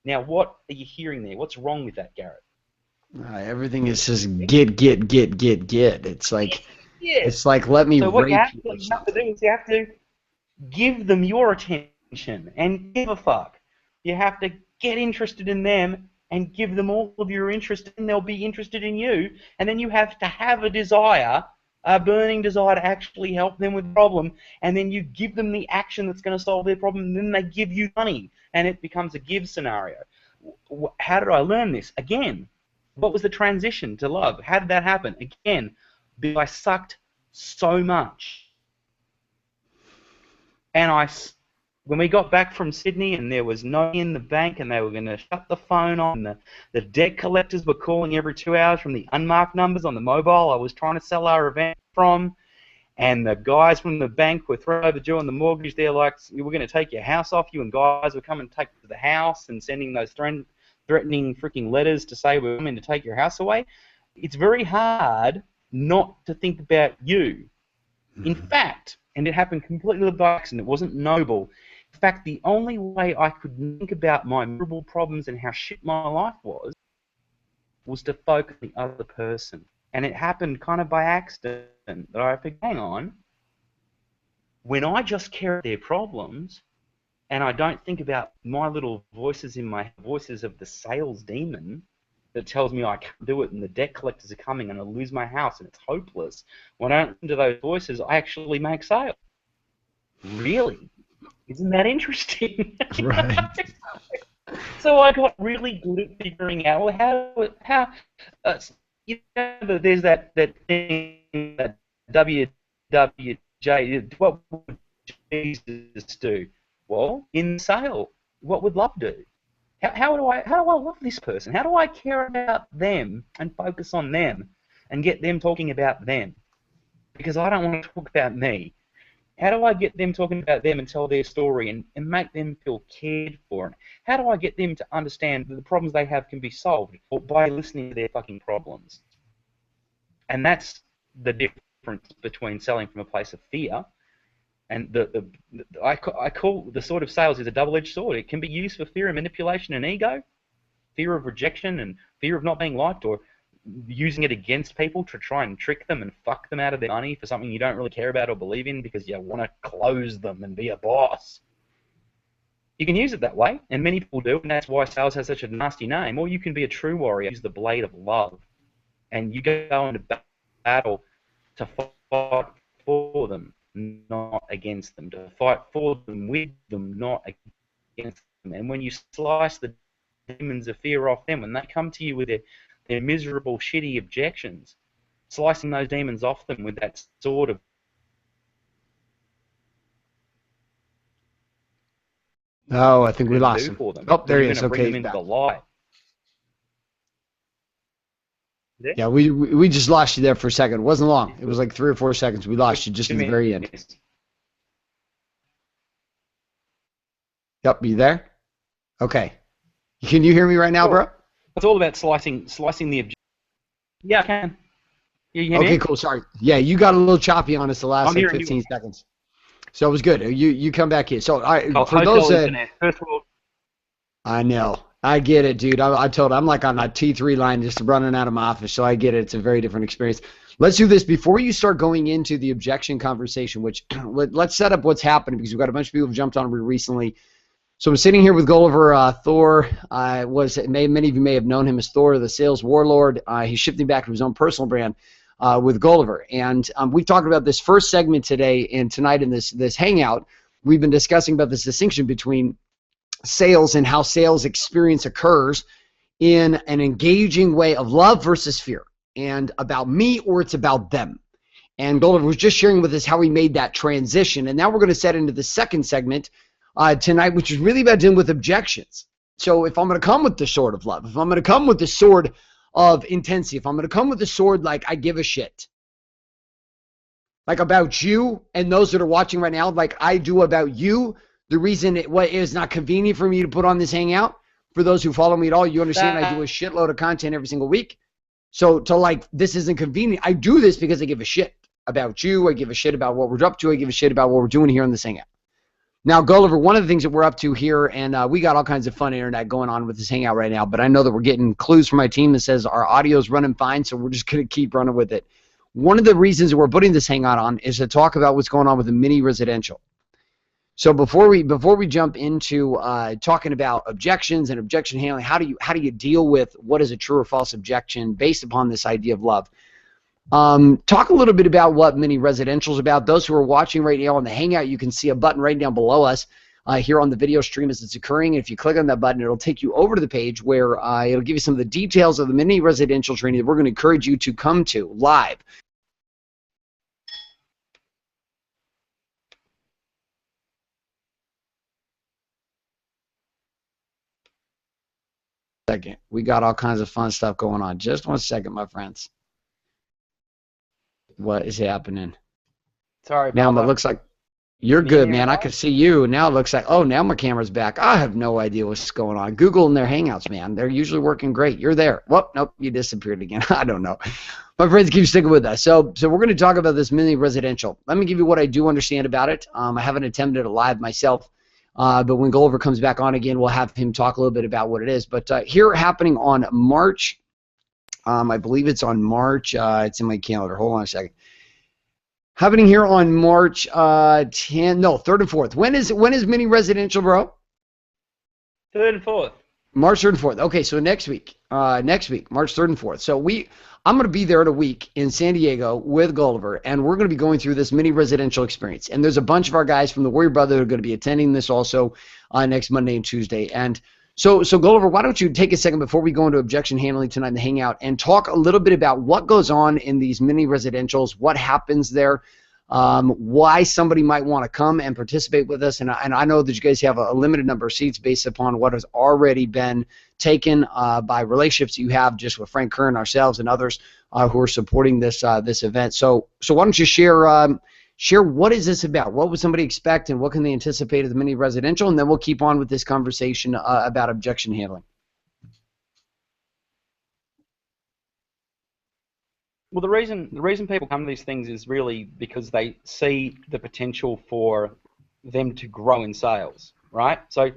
Now, what are you hearing there? What's wrong with that, Garrett? Everything is just get. It's like, Yeah. it's like, let me So what rape you have, you. what you have to do is you have to give them your attention and give a fuck. You have to get interested in them and give them all of your interest, and they'll be interested in you. And then you have to have a desire, a burning desire to actually help them with the problem, and then you give them the action that's going to solve their problem, and then they give you money, and it becomes a give scenario. How did I learn this? Again, what was the transition to love? How did that happen? Again, because I sucked so much. And when we got back from Sydney and there was no money in the bank and they were going to shut the phone on, and the debt collectors were calling every 2 hours from the unmarked numbers on the mobile I was trying to sell our event from, and the guys from the bank were throwing overdue on the mortgage. They're like, we're going to take your house off you, and guys were coming to take the house and sending those threatening freaking letters to say we're coming to take your house away. It's very hard not to think about you. In fact, and it happened completely by accident, it wasn't noble. In fact, the only way I could think about my miserable problems and how shit my life was to focus on the other person. And it happened kind of by accident that I figured, hang on, when I just care about their problems and I don't think about my little voices in my voices of the sales demon that tells me I can't do it and the debt collectors are coming and I'll lose my house and it's hopeless, when I don't listen to those voices, I actually make sales. Really? Isn't that interesting? Right. So I got really good at figuring out, well, how you know, there's that thing, that WWJ, what would Jesus do? Well, in sale, what would love do? How do I love this person? How do I care about them and focus on them and get them talking about them? Because I don't want to talk about me. How do I get them talking about them and tell their story and make them feel cared for? And how do I get them to understand that the problems they have can be solved by listening to their fucking problems? And that's the difference between selling from a place of fear. And I call the sort of sales is a double-edged sword. It can be used for fear and manipulation and ego, fear of rejection and fear of not being liked, or using it against people to try and trick them and fuck them out of their money for something you don't really care about or believe in because you want to close them and be a boss. You can use it that way, and many people do, and that's why sales has such a nasty name. Or you can be a true warrior, use the blade of love, and you go into battle to fight for them, not against them, to fight for them, with them, not against them. And when you slice the demons of fear off them, when they come to you with their miserable, shitty objections, slicing those demons off them with that sword of... Oh, I think we lost him. Oh, there he is. Okay, bring them into the light. Yeah, we just lost you there for a second. It wasn't long. It was like 3 or 4 seconds. We lost you just in the very end. Yep, you there? Okay. Can you hear me right now, bro? It's all about slicing the... Yeah, I can. You okay, cool. Sorry. Yeah, you got a little choppy on us the last like 15 seconds. So it was good. You come back here. So for those that... First of all, I know. I get it, dude. I told I'm like on a T3 line just running out of my office, so I get it. It's a very different experience. Let's do this. Before you start going into the objection conversation, which let's set up what's happening because we've got a bunch of people who've jumped on recently. So I'm sitting here with Gulliver. Thor many of you may have known him as Thor, the sales warlord. He's shifting back to his own personal brand with Gulliver. And we talked about this first segment today and tonight in this hangout. We've been discussing about this distinction between sales and how sales experience occurs in an engaging way of love versus fear, and about me or it's about them. And Gulliver was just sharing with us how he made that transition. And now we're going to set into the second segment tonight, which is really about dealing with objections. So if I'm going to come with the sword of love, if I'm going to come with the sword of intensity, if I'm going to come with the sword like I give a shit, like about you and those that are watching right now, like I do about you, the reason it is not convenient for me to put on this hangout, for those who follow me at all, you understand I do a shitload of content every single week. So to like, this isn't convenient. I do this because I give a shit about you. I give a shit about what we're up to. I give a shit about what we're doing here in this hangout. Now, Gulliver, one of the things that we're up to here, and we got all kinds of fun internet going on with this hangout right now, but I know that we're getting clues from my team that says our audio's running fine, so we're just going to keep running with it. One of the reasons that we're putting this hangout on is to talk about what's going on with the mini residential. So before we jump into talking about objections and objection handling, how do you deal with what is a true or false objection based upon this idea of love? Talk a little bit about what mini residential is about. Those who are watching right now on the hangout, you can see a button right down below us here on the video stream as it's occurring. And if you click on that button, it'll take you over to the page where it'll give you some of the details of the mini residential training that we're going to encourage you to come to live. Second, we got all kinds of fun stuff going on. Just 1 second, my friends. What is happening? Sorry. Now it looks like you're good, man. I can see you. Now it looks like, oh, now my camera's back. I have no idea what's going on. Google and their hangouts, man. They're usually working great. You're there. Whoop, nope, you disappeared again. I don't know. My friends, keep sticking with us. So we're going to talk about this mini residential. Let me give you what I do understand about it. I haven't attempted it live myself. But when Gulliver comes back on again, we'll have him talk a little bit about what it is. But here happening on March, I believe it's on March, it's in my calendar. Hold on a second. Happening here on March 3rd and 4th. When is mini residential, bro? 3rd and 4th. March 3rd and 4th. Okay, so next week, March 3rd and 4th. So I'm going to be there in a week in San Diego with Gulliver, and we're going to be going through this mini residential experience. And there's a bunch of our guys from the Warrior Brotherhood who are going to be attending this also next Monday and Tuesday. And so Gulliver, why don't you take a second before we go into objection handling tonight in the hangout and talk a little bit about what goes on in these mini residentials, what happens there, why somebody might want to come and participate with us. And I know that you guys have a limited number of seats based upon what has already been taken by relationships you have just with Frank Kerr and ourselves and others who are supporting this this event. So why don't you share what is this about? What would somebody expect and what can they anticipate of the mini residential? And then we'll keep on with this conversation about objection handling. Well, the reason people come to these things is really because they see the potential for them to grow in sales, right? So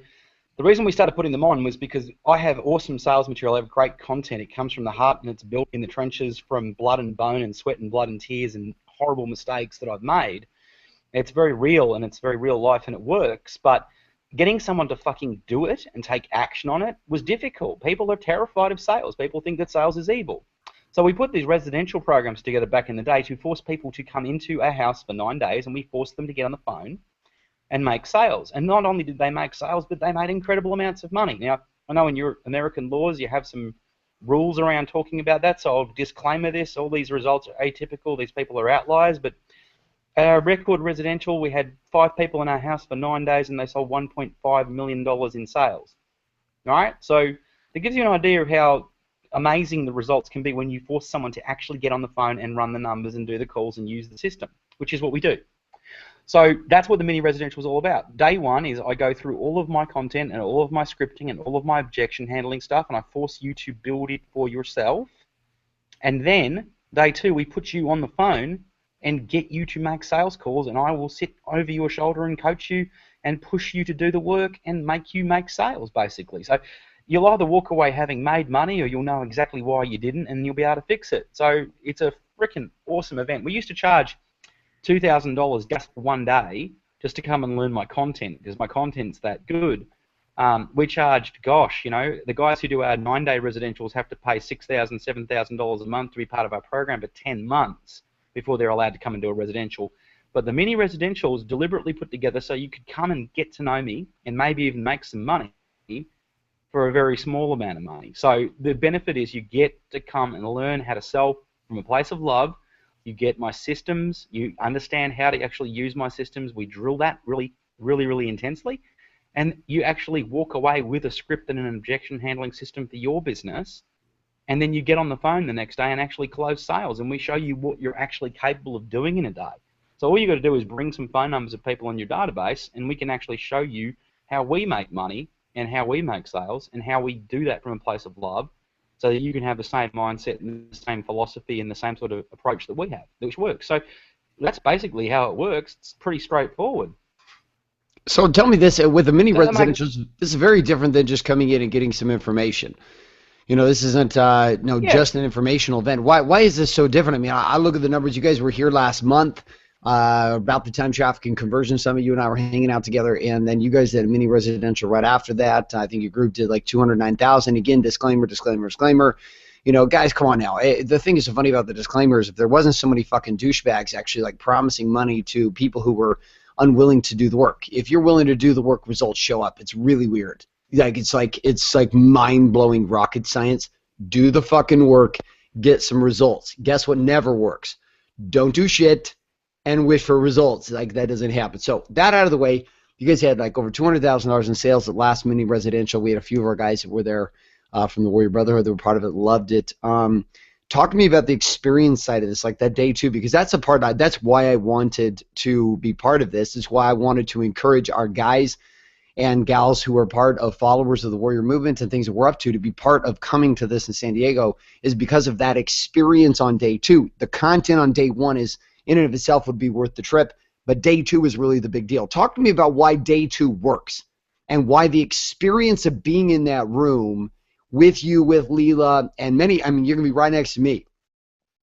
the reason we started putting them on was because I have awesome sales material. I have great content. It comes from the heart and it's built in the trenches from blood and bone and sweat and blood and tears and horrible mistakes that I've made. It's very real and it's very real life and it works, but getting someone to fucking do it and take action on it was difficult. People are terrified of sales. People think that sales is evil. So we put these residential programs together back in the day to force people to come into a house for 9 days, and we forced them to get on the phone and make sales. And not only did they make sales, but they made incredible amounts of money. Now, I know in your American laws you have some rules around talking about that, so I'll disclaimer this. All these results are atypical. These people are outliers, but our record residential, we had 5 people in our house for 9 days, and they sold $1.5 million in sales. All right? So it gives you an idea of how amazing the results can be when you force someone to actually get on the phone and run the numbers and do the calls and use the system, which is what we do. So that's what the mini residential is all about. Day one is I go through all of my content and all of my scripting and all of my objection handling stuff, and I force you to build it for yourself. And then day two, we put you on the phone and get you to make sales calls, and I will sit over your shoulder and coach you and push you to do the work and make you make sales, basically. So you'll either walk away having made money or you'll know exactly why you didn't and you'll be able to fix it. So it's a freaking awesome event. We used to charge $2,000 just for 1 day just to come and learn my content because my content's that good. We charged, gosh, you know, the guys who do our 9-day residentials have to pay $6,000, $7,000 a month to be part of our program for 10 months before they're allowed to come and do a residential. But the mini residential is deliberately put together so you could come and get to know me and maybe even make some money for a very small amount of money. So the benefit is you get to come and learn how to sell from a place of love. You get my systems. You understand how to actually use my systems. We drill that really, really, really intensely. And you actually walk away with a script and an objection handling system for your business. And then you get on the phone the next day and actually close sales. And we show you what you're actually capable of doing in a day. So all you got to do is bring some phone numbers of people in your database, and we can actually show you how we make money and how we make sales and how we do that from a place of love so that you can have the same mindset and the same philosophy and the same sort of approach that we have, which works. So that's basically how it works. It's pretty straightforward. So tell me this, with the mini Does that make- residentials, this is very different than just coming in and getting some information. You know, this isn't just an informational event. Why is this so different? I mean, I look at the numbers. You guys were here last month, about the time traffic and conversion summit. You and I were hanging out together, and then you guys did a mini residential right after that. I think your group did like 209,000. Again, disclaimer. You know, guys, come on now. The thing is so funny about the disclaimers, if there wasn't so many fucking douchebags actually like promising money to people who were unwilling to do the work. If you're willing to do the work, results show up. It's really weird. It's like mind-blowing rocket science. Do the fucking work, get some results. Guess what never works? Don't do shit and wish for results. Like, that doesn't happen. So that out of the way, you guys had like over $200,000 in sales at last mini residential. We had a few of our guys that were there from the Warrior Brotherhood that were part of it, loved it. Talk to me about the experience side of this, like that day two, because that's the part that's why I wanted to be part of this. Is why I wanted to encourage our guys and gals who are part of followers of the Warrior Movement and things that we're up to be part of coming to this in San Diego, is because of that experience on day two. The content on day one is in and of itself would be worth the trip, but day two is really the big deal. Talk to me about why day two works and why the experience of being in that room with you, with Leela, and many, I mean, you're going to be right next to me.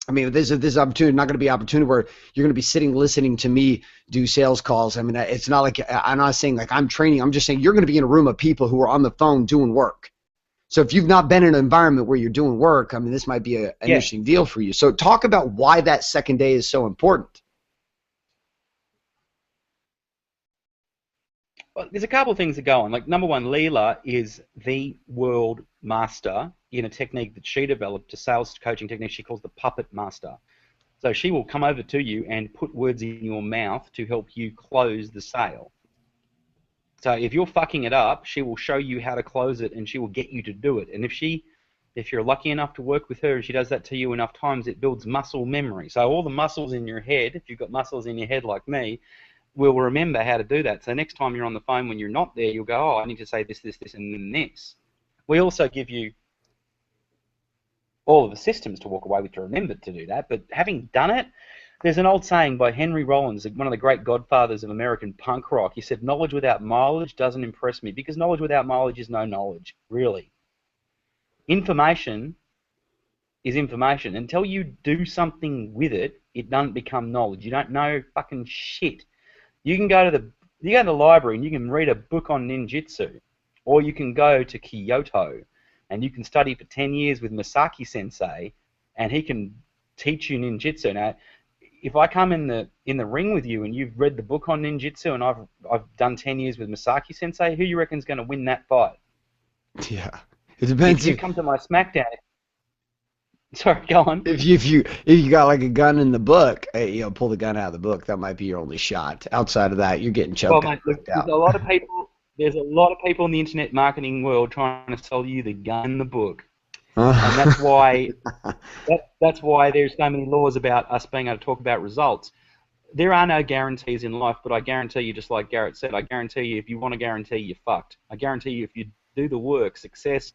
I mean, this opportunity, not going to be an opportunity where you're going to be sitting listening to me do sales calls. I mean, it's not like, I'm not saying like I'm training. I'm just saying you're going to be in a room of people who are on the phone doing work. So if you've not been in an environment where you're doing work, I mean, this might be an interesting deal for you. So talk about why that second day is so important. Well, there's a couple of things that go on. Like, number one, Leela is the world master in a technique that she developed, a sales coaching technique she calls the puppet master. So she will come over to you and put words in your mouth to help you close the sale. So if you're fucking it up, she will show you how to close it, and she will get you to do it. And if you're lucky enough to work with her and she does that to you enough times, it builds muscle memory. So all the muscles in your head, if you've got muscles in your head like me, will remember how to do that. So next time you're on the phone when you're not there, you'll go, oh, I need to say this, this, this, and then this. We also give you all of the systems to walk away with to remember to do that. But having done it, there's an old saying by Henry Rollins, one of the great godfathers of American punk rock. He said, knowledge without mileage doesn't impress me, because knowledge without mileage is no knowledge, really. Information is information. Until you do something with it, it doesn't become knowledge. You don't know fucking shit. You can go to the library and you can read a book on ninjutsu, or you can go to Kyoto and you can study for 10 years with Masaki Sensei, and he can teach you ninjutsu. Now, if I come in the ring with you and you've read the book on ninjutsu and I've done 10 years with Masaki Sensei, who you reckon's going to win that fight? Yeah, it depends. If you come to my SmackDown. Sorry, go on. If you got like a gun in the book, pull the gun out of the book. That might be your only shot. Outside of that, you're getting choked out. Well, mate, look, there's a lot of people in the internet marketing world trying to sell you the gun in the book, and that's why there's so many laws about us being able to talk about results. There are no guarantees in life, but I guarantee you, just like Garrett said, I guarantee you, if you want to guarantee, you're fucked. I guarantee you, if you do the work, success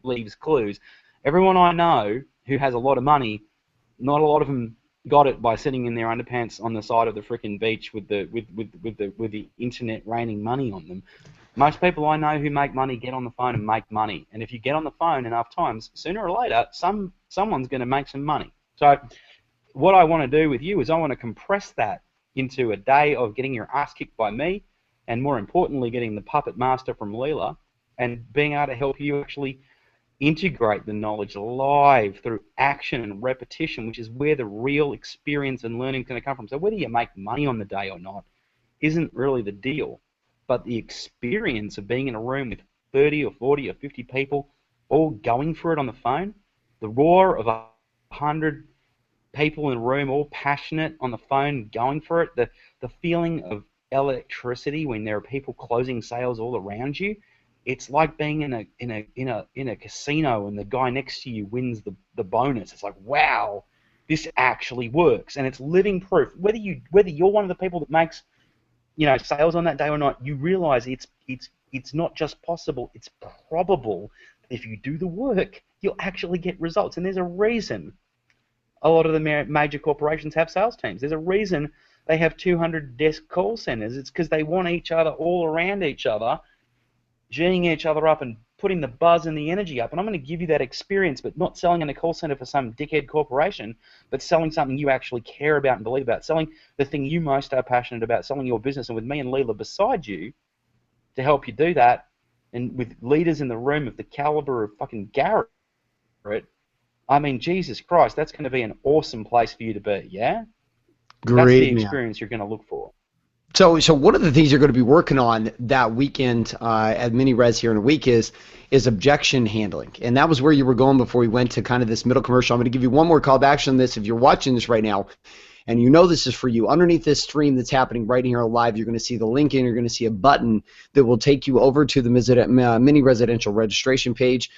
leaves clues. Everyone I know who has a lot of money, not a lot of them got it by sitting in their underpants on the side of the frickin' beach with the internet raining money on them. Most people I know who make money get on the phone and make money. And if you get on the phone enough times, sooner or later, someone's going to make some money. So what I want to do with you is I want to compress that into a day of getting your ass kicked by me, and more importantly, getting the puppet master from Leela, and being able to help you actually integrate the knowledge live through action and repetition, which is where the real experience and learning is going to come from. So whether you make money on the day or not isn't really the deal, but the experience of being in a room with 30 or 40 or 50 people all going for it on the phone, the roar of 100 people in a room all passionate on the phone going for it, the feeling of electricity when there are people closing sales all around you. It's like being in a casino and the guy next to you wins the bonus. It's like, wow, this actually works, and it's living proof. Whether you're one of the people that makes sales on that day or not, you realize it's not just possible, it's probable. If you do the work, you'll actually get results. And there's a reason a lot of the major corporations have sales teams. There's a reason they have 200 desk call centers. It's because they want each other all around each other, geeing each other up and putting the buzz and the energy up. And I'm going to give you that experience, but not selling in a call center for some dickhead corporation, but selling something you actually care about and believe about, selling the thing you most are passionate about, selling your business. And with me and Leela beside you to help you do that, and with leaders in the room of the caliber of fucking Garrett, I mean, Jesus Christ, that's going to be an awesome place for you to be, yeah? That's the Great, man. experience you're going to look for. So one of the things you're going to be working on that weekend at Mini Res here in a week is objection handling. And that was where you were going before we went to kind of this middle commercial. I'm going to give you one more call to action on this. If you're watching this right now and you know this is for you, underneath this stream that's happening right here live, you're going to see the link and you're going to see a button that will take you over to the Mini Residential registration page,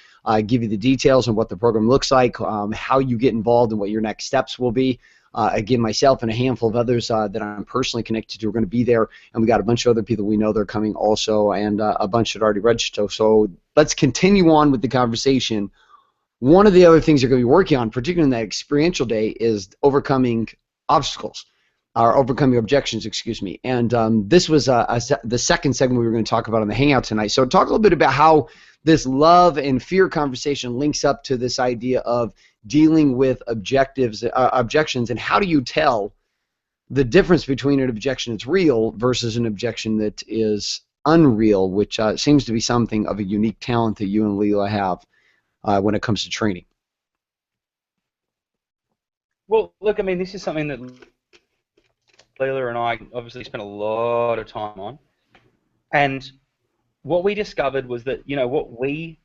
give you the details on what the program looks like, how you get involved and what your next steps will be. Again, myself and a handful of others that I'm personally connected to are going to be there, and we got a bunch of other people we know they're coming also, and a bunch that already registered. So let's continue on with the conversation. One of the other things you're going to be working on, particularly in that experiential day, is overcoming obstacles, or overcoming objections, excuse me. And this was the second segment we were going to talk about on the Hangout tonight. So talk a little bit about how this love and fear conversation links up to this idea of dealing with objections, and how do you tell the difference between an objection that's real versus an objection that is unreal, which seems to be something of a unique talent that you and Leela have when it comes to training. Well, look, I mean, this is something that Leela and I obviously spent a lot of time on, and what we discovered was that, you know, what we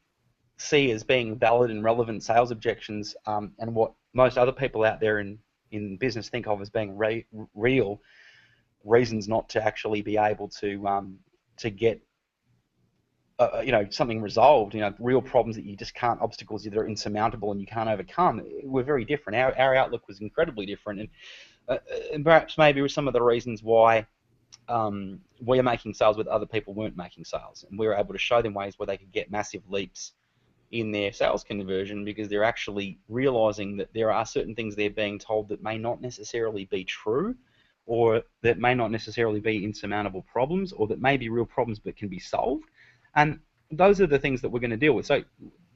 see as being valid and relevant sales objections, and what most other people out there in business think of as being real reasons not to actually be able to get you know, something resolved, you know, real problems that you just can't, obstacles that are insurmountable and you can't overcome, were very different. Our outlook was incredibly different, and perhaps maybe with some of the reasons why we're making sales with other people weren't making sales, and we were able to show them ways where they could get massive leaps in their sales conversion because they're actually realizing that there are certain things they're being told that may not necessarily be true, or that may not necessarily be insurmountable problems, or that may be real problems but can be solved. And those are the things that we're going to deal with. So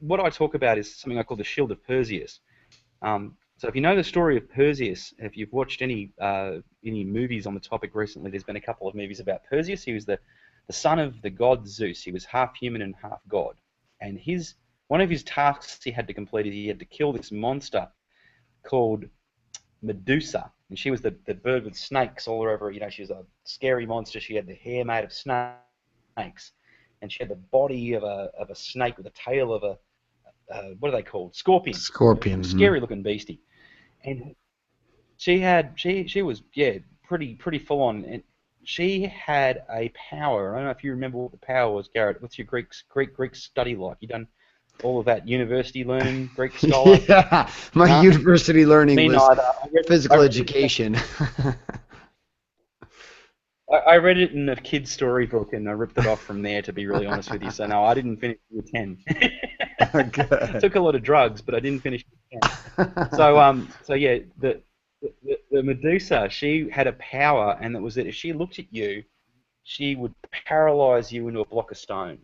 what I talk about is something I call the Shield of Perseus. So if you know the story of Perseus, if you've watched any movies on the topic recently, there's been a couple of movies about Perseus. He was the son of the god Zeus. He was half human and half god. And one of his tasks he had to complete is he had to kill this monster called Medusa. And she was the bird with snakes all over. You know, she was a scary monster. She had the hair made of snakes. And she had the body of a snake with a tail of a, what are they called? Scorpion. Scorpion. Scary looking beastie. And she was, yeah, pretty full on. And she had a power. I don't know if you remember what the power was, Garrett. What's your Greek study like? You done all of that university learning, Greek scholar? Yeah, my university learning Me was neither. physical education. I read it in a kid's storybook and I ripped it off from there, to be really honest with you. So no, I didn't finish year 10. Good. Took a lot of drugs, but I didn't finish year 10. So yeah, the Medusa, she had a power, and it was that if she looked at you, she would paralyze you into a block of stone.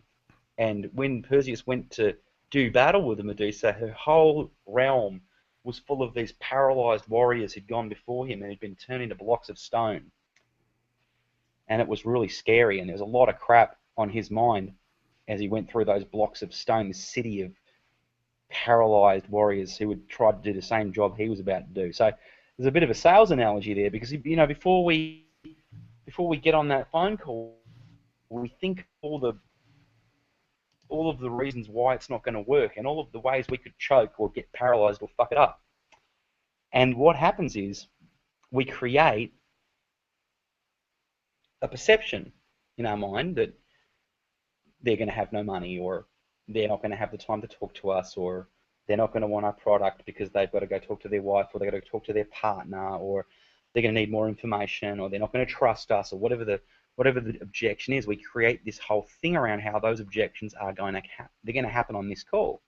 And when Perseus went to do battle with the Medusa, her whole realm was full of these paralyzed warriors who'd gone before him and had been turned into blocks of stone. And it was really scary, and there was a lot of crap on his mind as he went through those blocks of stone, this city of paralyzed warriors who would try to do the same job he was about to do. So there's a bit of a sales analogy there, because, you know, before we get on that phone call, we think all of the reasons why it's not going to work, and all of the ways we could choke or get paralyzed or fuck it up. And what happens is we create a perception in our mind that they're going to have no money, or they're not going to have the time to talk to us, or they're not going to want our product because they've got to go talk to their wife, or they've got to talk to their partner, or they're going to need more information, or they're not going to trust us, or whatever the objection is. We create this whole thing around how those objections are going to happen on this call.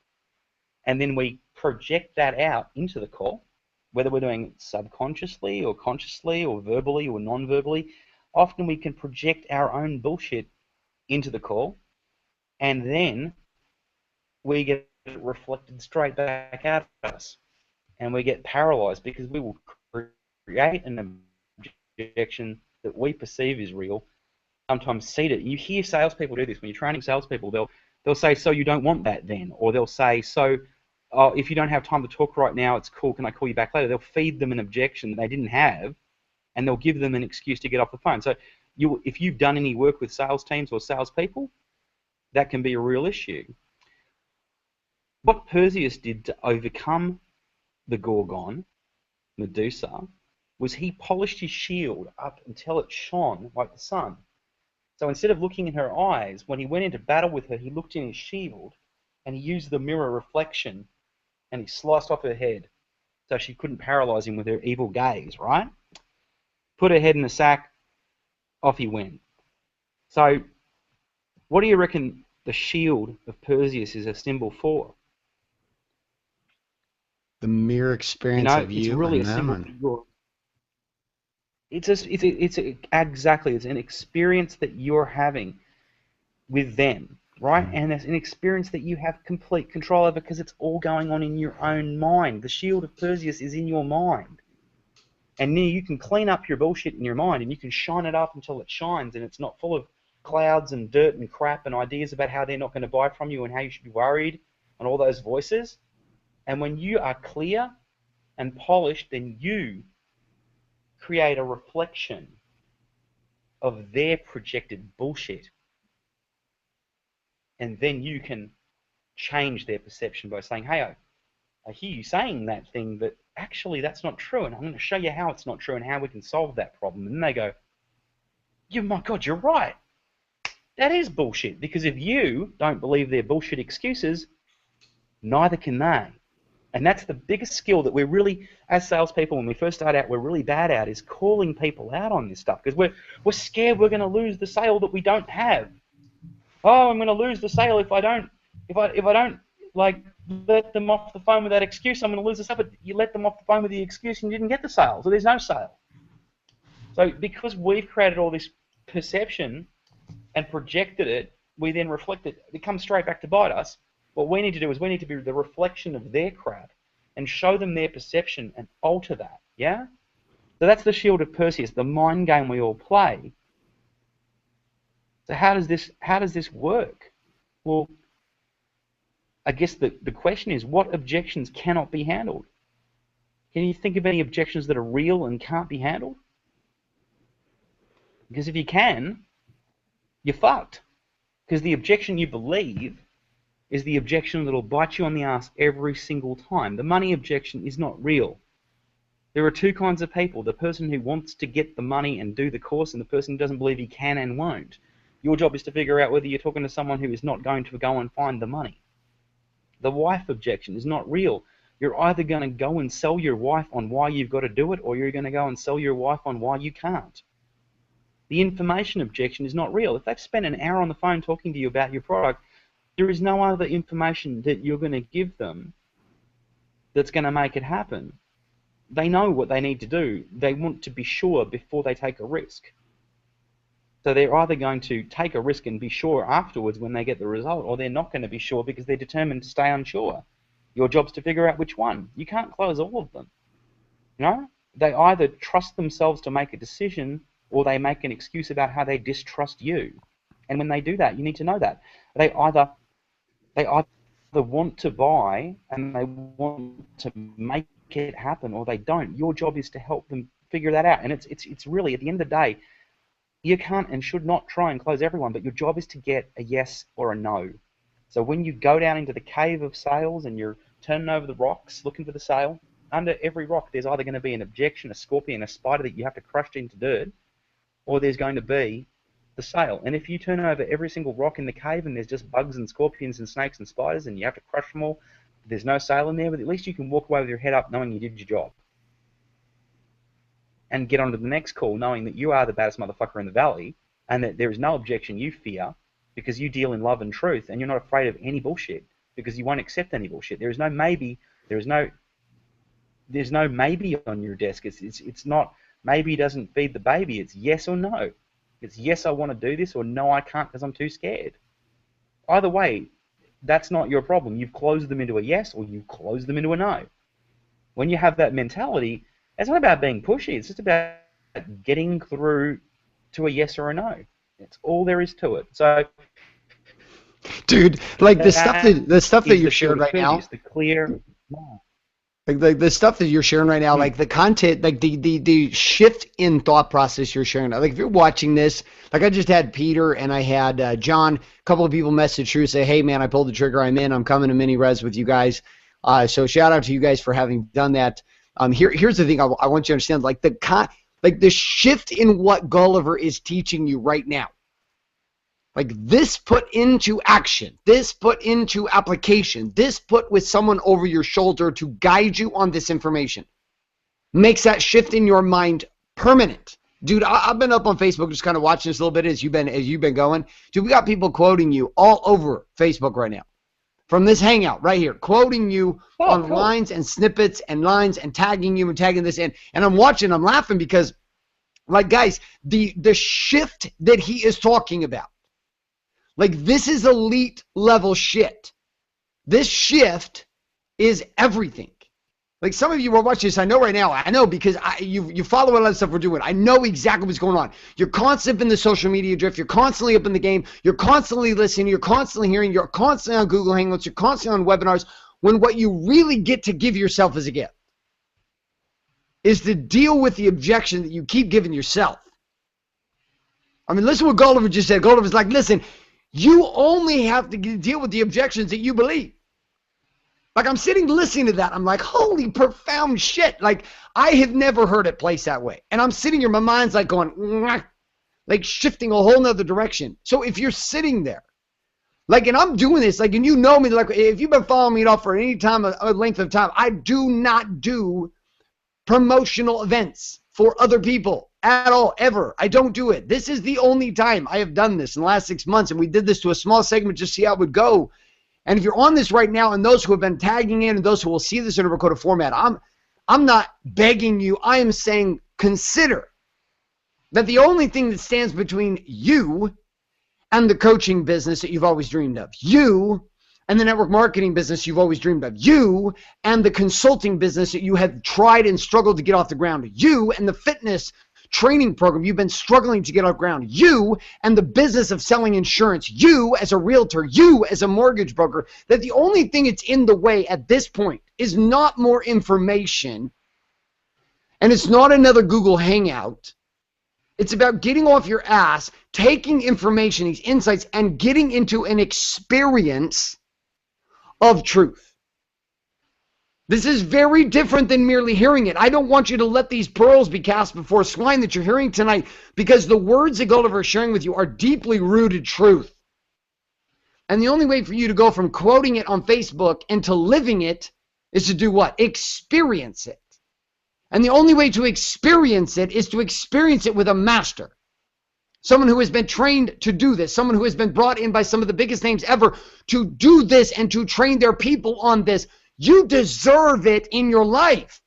and then we project that out into the call, whether we're doing it subconsciously or consciously or verbally or non-verbally. Often we can project our own bullshit into the call, and then we get it reflected straight back at us, and we get paralyzed because we will create an objection that we perceive is real, sometimes seed it. You hear salespeople do this when you're training salespeople. They'll say, "So you don't want that then?" Or they'll say, "So if you don't have time to talk right now, it's cool. Can I call you back later?" They'll feed them an objection that they didn't have, and they'll give them an excuse to get off the phone. So if you've done any work with sales teams or salespeople, that can be a real issue. What Perseus did to overcome the Gorgon, Medusa, was he polished his shield up until it shone like the sun. So instead of looking in her eyes, when he went into battle with her, he looked in his shield, and he used the mirror reflection, and he sliced off her head so she couldn't paralyze him with her evil gaze, right? Put her head in a sack, off he went. So what do you reckon the shield of Perseus is a symbol for? The mere experience of you it's really and a them. symbol. Exactly. It's an experience that you're having with them, right? And it's an experience that you have complete control over because it's all going on in your own mind. The shield of Perseus is in your mind. And then you can clean up your bullshit in your mind, and you can shine it up until it shines, and it's not full of clouds and dirt and crap and ideas about how they're not going to buy from you and how you should be worried and all those voices. And when you are clear and polished, then you create a reflection of their projected bullshit. And then you can change their perception by saying, "Hey, I hear you saying that thing, but actually that's not true, and I'm going to show you how it's not true and how we can solve that problem." And they go, my God, you're right. That is bullshit, because if you don't believe their bullshit excuses, neither can they. And that's the biggest skill that we're really, as salespeople, when we first start out, we're really bad at, is calling people out on this stuff, because we're scared we're going to lose the sale that we don't have. Oh, I'm going to lose the sale if I don't like let them off the phone with that excuse. I'm going to lose the sale, but you let them off the phone with the excuse and you didn't get the sale, so there's no sale. So because we've created all this perception and projected it, we then reflect it. It comes straight back to bite us. What we need to do is we need to be the reflection of their crap and show them their perception and alter that, yeah? So that's the shield of Perseus, the mind game we all play. So how does this work? Well, I guess the question is, what objections cannot be handled? Can you think of any objections that are real and can't be handled? Because if you can, you're fucked. Because the objection you believe is the objection that'll bite you on the ass every single time. The money objection is not real. There are two kinds of people: the person who wants to get the money and do the course, and the person who doesn't believe he can and won't. Your job is to figure out whether you're talking to someone who is not going to go and find the money. The wife objection is not real. You're either going to go and sell your wife on why you've got to do it, or you're going to go and sell your wife on why you can't. The information objection is not real. If they've spent an hour on the phone talking to you about your product, there is no other information that you're going to give them that's going to make it happen. They know what they need to do. They want to be sure before they take a risk. So they're either going to take a risk and be sure afterwards when they get the result, or they're not going to be sure because they're determined to stay unsure. Your job's to figure out which one. You can't close all of them. You know? They either trust themselves to make a decision, or they make an excuse about how they distrust you. And when they do that, you need to know that. They either want to buy and they want to make it happen, or they don't. Your job is to help them figure that out. And it's really, at the end of the day, you can't and should not try and close everyone, but your job is to get a yes or a no. So when you go down into the cave of sales and you're turning over the rocks looking for the sale, under every rock there's either going to be an objection, a scorpion, a spider that you have to crush into dirt, or there's going to be the sale. And if you turn over every single rock in the cave and there's just bugs and scorpions and snakes and spiders and you have to crush them all, there's no sale in there, but at least you can walk away with your head up knowing you did your job. And get on to the next call knowing that you are the baddest motherfucker in the valley and that there is no objection you fear because you deal in love and truth and you're not afraid of any bullshit. because you won't accept any bullshit. There is no maybe. There's no maybe on your desk. It's not maybe doesn't feed the baby. It's yes or no. It's yes, I want to do this, or no, I can't because I'm too scared. Either way, that's not your problem. You've closed them into a yes, or you've closed them into a no. When you have that mentality, it's not about being pushy. It's just about getting through to a yes or a no. That's all there is to it. So, dude, like the stuff that you're sharing right now, the clear. No. Like the stuff that you're sharing right now, like the content, like the shift in thought process you're sharing. Like if you're watching this, like I just had Peter and I had John, a couple of people message through, say, hey man, I pulled the trigger, I'm in, I'm coming to mini res with you guys. So shout out to you guys for having done that. Here's the thing I want you to understand, like the shift in what Gulliver is teaching you right now. Like this put into action, this put into application, this put with someone over your shoulder to guide you on this information makes that shift in your mind permanent. Dude, I've been up on Facebook just kind of watching this a little bit as you've been going. Dude, we got people quoting you all over Facebook right now. From this hangout right here, quoting you on cool. Lines and snippets and lines and tagging you and tagging this in. And I'm watching, I'm laughing because, like, guys, the shift that he is talking about, like, this is elite level shit. This shift is everything. Like, some of you are watching this, I know right now, I know because you follow a lot of stuff we're doing. I know exactly what's going on. You're constantly in the social media drift. You're constantly up in the game. You're constantly listening. You're constantly hearing. You're constantly on Google Hangouts. You're constantly on webinars. When what you really get to give yourself as a gift is to deal with the objection that you keep giving yourself. I mean, listen to what Gulliver just said. Gulliver's like, listen, you only have to deal with the objections that you believe. Like, I'm sitting listening to that. I'm like, holy profound shit. Like, I have never heard it placed that way. And I'm sitting here, my mind's like going, like shifting a whole nother direction. So if you're sitting there, like, and I'm doing this, like, and you know me, like, if you've been following me at all for any time, a length of time, I do not do promotional events for other people at all, ever. I don't do it. This is the only time I have done this in the last 6 months, and we did this to a small segment just to see how it would go. And if you're on this right now, and those who have been tagging in, and those who will see this in a recorded format, I'm not begging you. I am saying consider that the only thing that stands between you and the coaching business that you've always dreamed of, you and the network marketing business you've always dreamed of, you and the consulting business that you have tried and struggled to get off the ground, you and the fitness training program you've been struggling to get off ground, you and the business of selling insurance, you as a realtor, you as a mortgage broker, that the only thing that's in the way at this point is not more information, and it's not another Google Hangout. It's about getting off your ass, taking information, these insights, and getting into an experience of truth. This is very different than merely hearing it. I don't want you to let these pearls be cast before swine that you're hearing tonight, because the words that Gulliver is sharing with you are deeply rooted truth. And the only way for you to go from quoting it on Facebook into living it is to do what? Experience it. And the only way to experience it is to experience it with a master. Someone who has been trained to do this. Someone who has been brought in by some of the biggest names ever to do this and to train their people on this. You deserve it in your life.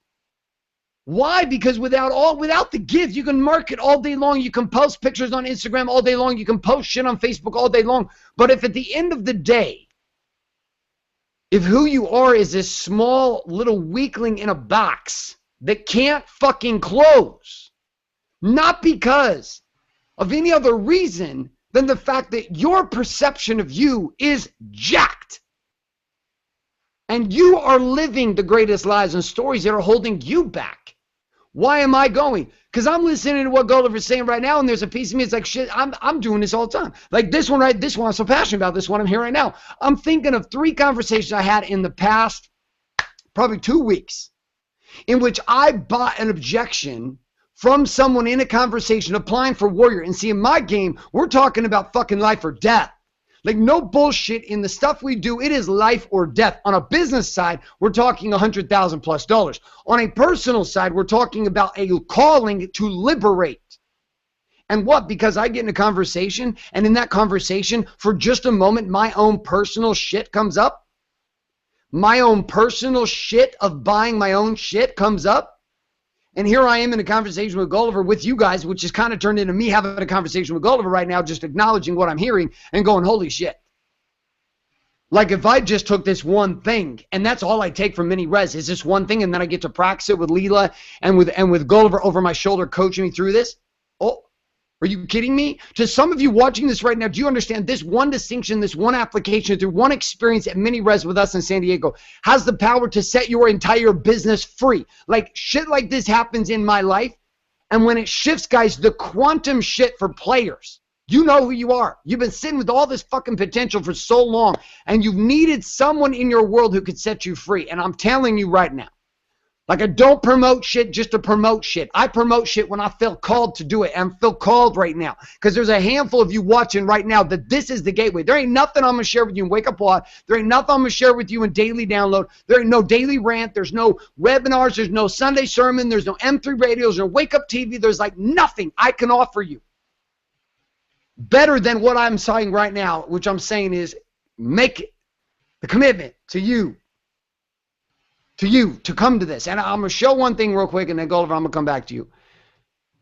Why? Because without the gift, you can market all day long. You can post pictures on Instagram all day long. You can post shit on Facebook all day long. But if at the end of the day, if who you are is this small little weakling in a box that can't fucking close, not because of any other reason than the fact that your perception of you is jacked. And you are living the greatest lies and stories that are holding you back. Why am I going? Because I'm listening to what Gulliver's saying right now, and there's a piece of me that's like, shit, I'm doing this all the time. Like this one, right? This one, I'm so passionate about this one I'm here right now. I'm thinking of 3 conversations I had in the past, probably 2 weeks, in which I bought an objection from someone in a conversation applying for Warrior. And see, in my game, we're talking about fucking life or death. Like, no bullshit in the stuff we do. It is life or death. On a business side, we're talking $100,000+. On a personal side, we're talking about a calling to liberate. And what? Because I get in a conversation, and in that conversation, for just a moment, my own personal shit comes up. my own personal shit of buying my own shit comes up. And here I am in a conversation with Gulliver with you guys, which has kind of turned into me having a conversation with Gulliver right now, just acknowledging what I'm hearing and going, holy shit. Like if I just took this one thing, and that's all I take from mini res is this one thing, and then I get to practice it with Leela and with Gulliver over my shoulder coaching me through this. Oh, are you kidding me? To some of you watching this right now, do you understand this one distinction, this one application through one experience at mini res with us in San Diego has the power to set your entire business free? Like shit like this happens in my life. And when it shifts, guys, the quantum shit for players. You know who you are. You've been sitting with all this fucking potential for so long, and you've needed someone in your world who could set you free. And I'm telling you right now, like I don't promote shit just to promote shit. I promote shit when I feel called to do it. And I feel called right now because there's a handful of you watching right now that this is the gateway. There ain't nothing I'm going to share with you in Wake Up Pod. There ain't nothing I'm going to share with you in Daily Download. There ain't no daily rant. There's no webinars. There's no Sunday sermon. There's no M3 radios. There's no Wake Up TV. There's like nothing I can offer you better than what I'm saying right now, which I'm saying is make the commitment to you to come to this. And I'm going to show one thing real quick, and then Gulliver, I'm going to come back to you.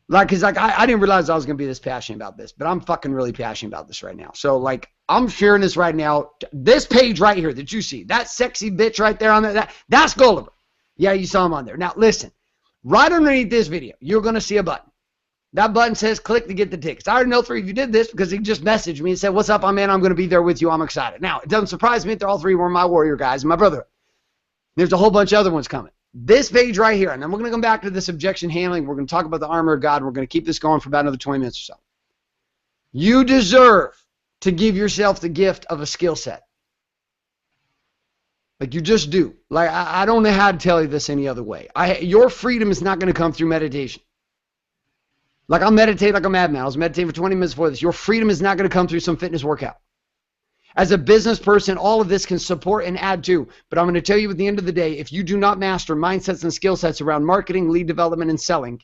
Like, because like, I didn't realize I was going to be this passionate about this, but I'm fucking really passionate about this right now. So, like, I'm sharing this right now. This page right here that you see, that sexy bitch right there on there, that's Gulliver. Yeah, you saw him on there. Now, listen, right underneath this video, you're going to see a button. That button says click to get the tickets. I already know 3 of you did this because he just messaged me and said, what's up, I'm in. I'm going to be there with you. I'm excited. Now, it doesn't surprise me that all 3 were my warrior guys and my brother. There's a whole bunch of other ones coming. This page right here, and then we're going to come back to this objection handling. We're going to talk about the armor of God. We're going to keep this going for about another 20 minutes or so. You deserve to give yourself the gift of a skill set. Like you just do. Like I don't know how to tell you this any other way. Your freedom is not going to come through meditation. Like I'll meditate like a madman. I was meditating for 20 minutes before this. Your freedom is not going to come through some fitness workout. As a business person, all of this can support and add to. But I'm going to tell you at the end of the day, if you do not master mindsets and skill sets around marketing, lead development, and selling,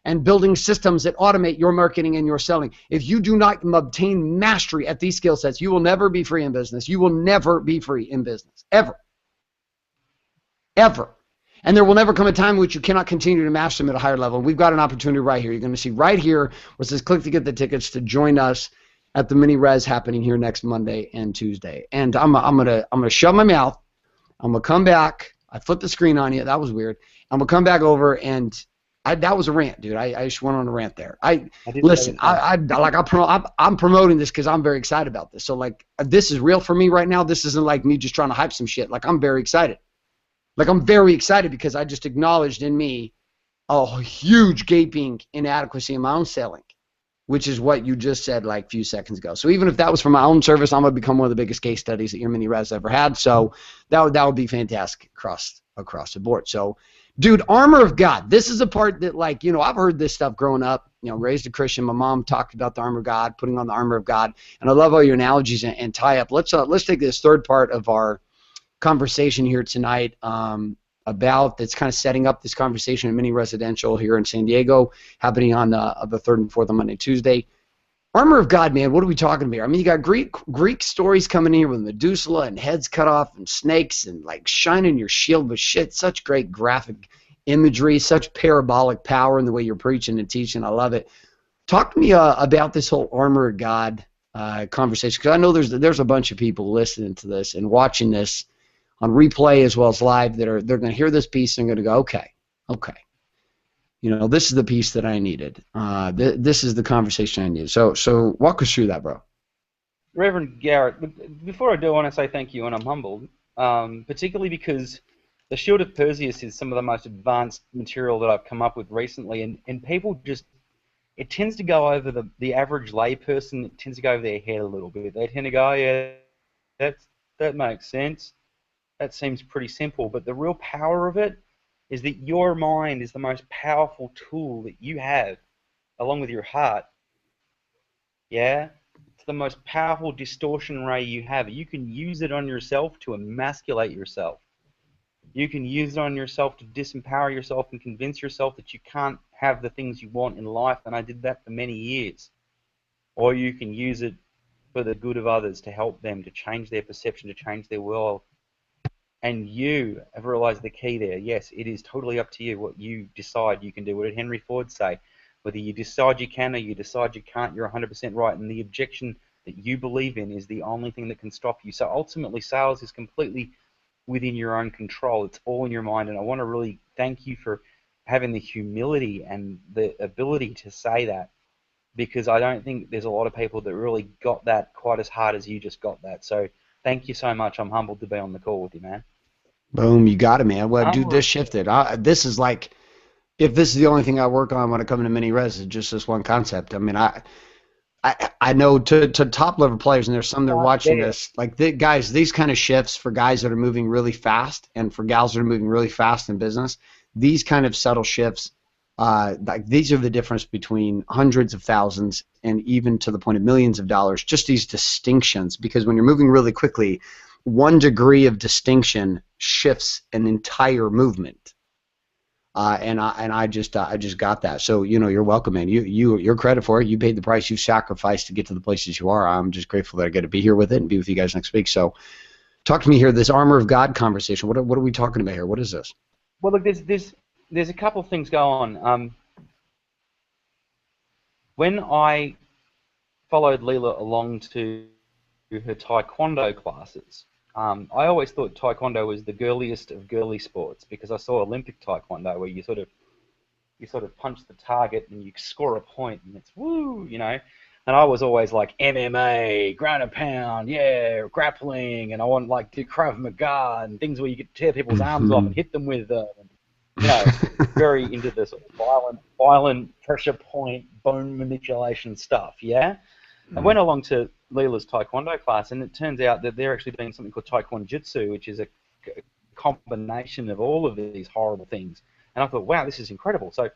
and building systems that automate your marketing and your selling, if you do not obtain mastery at these skill sets, you will never be free in business. You will never be free in business. Ever. Ever. And there will never come a time in which you cannot continue to master them at a higher level. We've got an opportunity right here. You're going to see right here where it says click to get the tickets to join us at the mini res happening here next Monday and Tuesday. And I'm gonna shut my mouth. I'm gonna come back. I flipped the screen on you. That was weird. I'm gonna come back over and that was a rant, dude. I just went on a rant there. Listen. I'm promoting this because I'm very excited about this. So like this is real for me right now. This isn't like me just trying to hype some shit. Like I'm very excited. Like I'm very excited because I just acknowledged in me a huge gaping inadequacy in my own selling, which is what you just said like a few seconds ago. So even if that was for my own service, I'm going to become one of the biggest case studies that your mini res ever had. So that would be fantastic across the board. So, dude, armor of God. This is a part that, like, you know, I've heard this stuff growing up, you know, raised a Christian. My mom talked about the armor of God, putting on the armor of God. And I love all your analogies and tie up. Let's take this third part of our conversation here tonight about that's kind of setting up this conversation in mini residential here in San Diego, happening on the 3rd and 4th on Monday, Tuesday. Armor of God, man, what are we talking about? I mean, you got Greek stories coming in here with Medusa and heads cut off and snakes and like shining your shield with shit. Such great graphic imagery, such parabolic power in the way you're preaching and teaching. I love it. Talk to me about this whole armor of God conversation, because I know there's a bunch of people listening to this and watching this on replay as well as live they're going to hear this piece and going to go, okay, you know, this is the piece that I needed. This is the conversation I needed. So walk us through that, bro. Reverend Garrett, before I do, I want to say thank you, and I'm humbled, particularly because the Shield of Perseus is some of the most advanced material that I've come up with recently, and people just, it tends to go over the average layperson, it tends to go over their head a little bit. They tend to go, oh, yeah, that makes sense. That seems pretty simple, but the real power of it is that your mind is the most powerful tool that you have, along with your heart. Yeah? It's the most powerful distortion ray you have. You can use it on yourself to emasculate yourself. You can use it on yourself to disempower yourself and convince yourself that you can't have the things you want in life, and I did that for many years. Or you can use it for the good of others, to help them, to change their perception, to change their world. And you have realized the key there. Yes, it is totally up to you what you decide you can do. What did Henry Ford say? Whether you decide you can or you decide you can't, you're 100% right. And the objection that you believe in is the only thing that can stop you. So ultimately, sales is completely within your own control. It's all in your mind. And I want to really thank you for having the humility and the ability to say that, because I don't think there's a lot of people that really got that quite as hard as you just got that. So thank you so much. I'm humbled to be on the call with you, man. Boom, you got it, man. Well, dude, this shifted. This is like, if this is the only thing I work on when I come into mini res, it's just this one concept. I mean, I know to top level players, and there's some that are watching this, like guys, these kind of shifts for guys that are moving really fast and for gals that are moving really fast in business, these kind of subtle shifts, like these are the difference between hundreds of thousands and even to the point of millions of dollars, just these distinctions, because when you're moving really quickly, 1 degree of distinction shifts an entire movement. And I just got that. So, you know, you're welcome, man. You're credit for it. You paid the price. You've sacrificed to get to the places you are. I'm just grateful that I get to be here with it and be with you guys next week. So, talk to me here. This armor of God conversation. What are we talking about here? What is this? Well, look, there's a couple of things go on. When I followed Leela along to her taekwondo classes, I always thought taekwondo was the girliest of girly sports, because I saw Olympic taekwondo where you sort of punch the target and you score a point and it's woo, you know. And I was always like MMA, ground and pound, yeah, grappling, and I want like do Krav Maga and things where you get to tear people's arms off and hit them with, you know, very into the sort of violent pressure point, bone manipulation stuff, yeah. I went along to Leela's taekwondo class, and it turns out that they're actually doing something called taekwondo jutsu, which is a combination of all of these horrible things. And I thought, wow, this is incredible. So I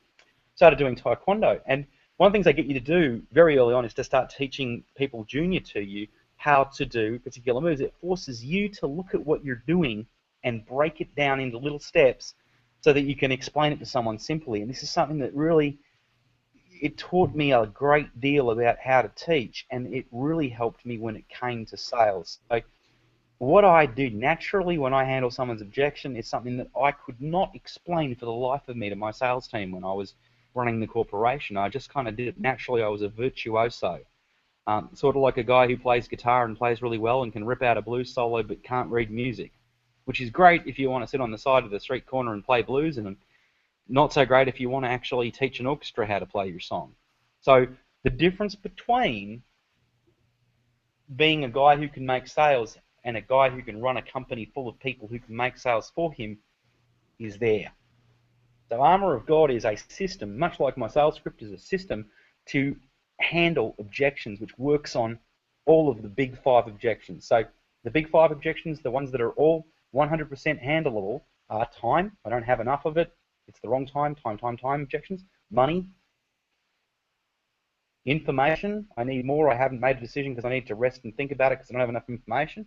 started doing taekwondo. And one of the things they get you to do very early on is to start teaching people junior to you how to do particular moves. It forces you to look at what you're doing and break it down into little steps so that you can explain it to someone simply. And this is something that really, it taught me a great deal about how to teach, and it really helped me when it came to sales. So what I do naturally when I handle someone's objection is something that I could not explain for the life of me to my sales team when I was running the corporation. I just kind of did it naturally. I was a virtuoso. Sort of like a guy who plays guitar and plays really well and can rip out a blues solo but can't read music, which is great if you want to sit on the side of the street corner and play blues, and not so great if you want to actually teach an orchestra how to play your song. So the difference between being a guy who can make sales and a guy who can run a company full of people who can make sales for him is there. So Armor of God is a system, much like my sales script is a system, to handle objections, which works on all of the big 5 objections. So the big 5 objections, the ones that are all 100% handleable, are time, I don't have enough of it, it's the wrong time, time objections. Money. Information, I need more, I haven't made a decision because I need to rest and think about it because I don't have enough information.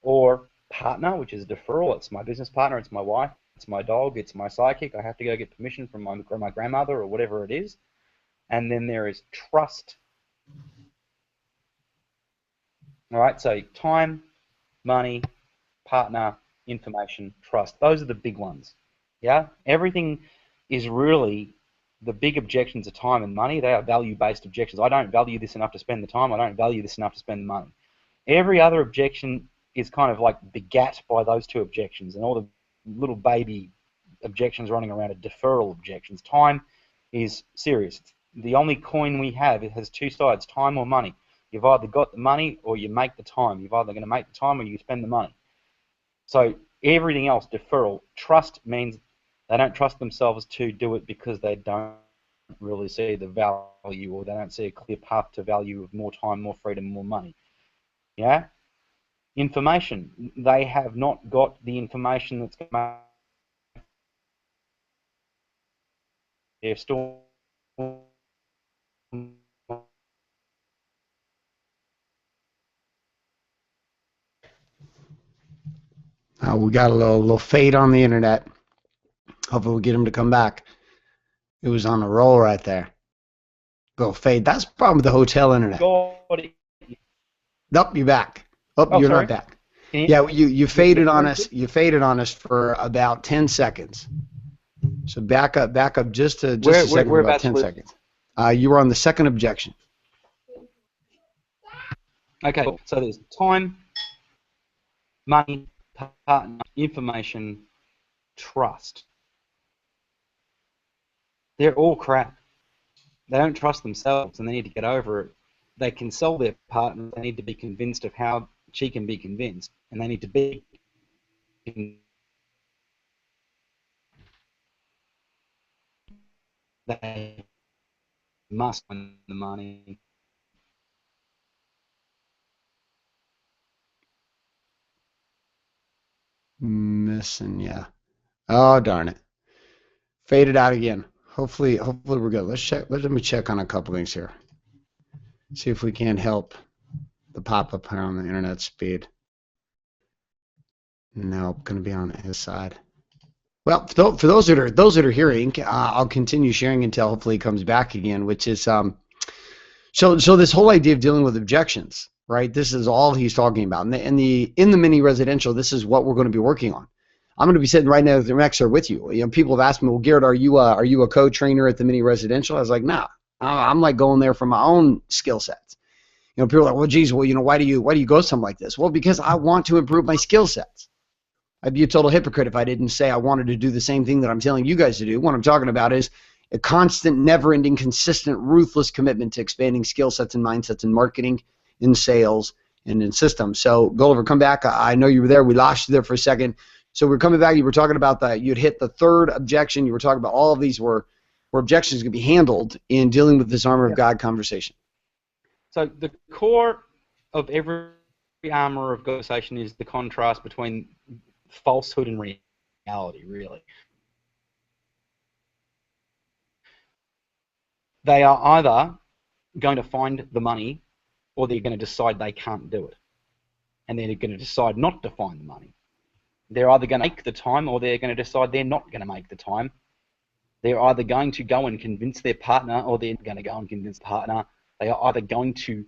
Or partner, which is a deferral. It's my business partner, it's my wife, it's my dog, it's my psychic. I have to go get permission from my grandmother or whatever it is. And then there is trust. All right, so time, money, partner, information, trust. Those are the big ones. Yeah, everything is really, the big objections are time and money. They are value-based objections. I don't value this enough to spend the time. I don't value this enough to spend the money. Every other objection is kind of like begat by those 2 objections, and all the little baby objections running around are deferral objections. Time is serious. It's the only coin we have. It has 2 sides, time or money. You've either got the money or you make the time. You're either going to make the time or you spend the money. So everything else, deferral. Trust means they don't trust themselves to do it because they don't really see the value, or they don't see a clear path to value of more time, more freedom, more money. Yeah? Information. They have not got the information that's going to make their store. We got a little fade on the internet. Hopefully we'll get him to come back. It was on a roll right there. Little fade. That's the problem with the hotel internet. God. Nope, you're back. Oh, you're sorry. not back. Yeah, you faded on us. You faded on us for about 10 seconds. So back up just a second, for about 10 seconds. You were on the second objection. Okay, so there's time, money, partner, information, trust. They're all crap. They don't trust themselves, and they need to get over it. They can sell their partner. They need to be convinced of how she can be convinced, and they need to be. They must win the money. Missing, yeah. Oh, darn it. Faded out again. Hopefully we're good. Let's check. Let me check on a couple things here. See if we can't help the pop-up here on the internet speed. Nope, going to be on his side. Well, for those that are hearing, I'll continue sharing until hopefully he comes back again, which is so this whole idea of dealing with objections, right? This is all he's talking about. In the mini residential, this is what we're going to be working on. I'm going to be sitting right now next there with you. You know, people have asked me, well, Garrett, are you a co-trainer at the mini residential? I was like, nah, I'm like going there for my own skill sets. You know, people are like, well, geez, well, you know, why do you go something like this? Well, because I want to improve my skill sets. I'd be a total hypocrite if I didn't say I wanted to do the same thing that I'm telling you guys to do. What I'm talking about is a constant, never-ending, consistent, ruthless commitment to expanding skill sets and mindsets in marketing, in sales, and in systems. So, Gulliver, come back. I know you were there. We lost you there for a second. So we're coming back. You were talking about that. You'd hit the third objection. You were talking about all of these were objections can be handled in dealing with this armor of God conversation. So the core of every armor of conversation is the contrast between falsehood and reality, really. They are either going to find the money or they're going to decide they can't do it. And they're going to decide not to find the money. They're either going to make the time or they're going to decide they're not going to make the time. They're either going to go and convince their partner or they're going to go and convince the partner. They are either going to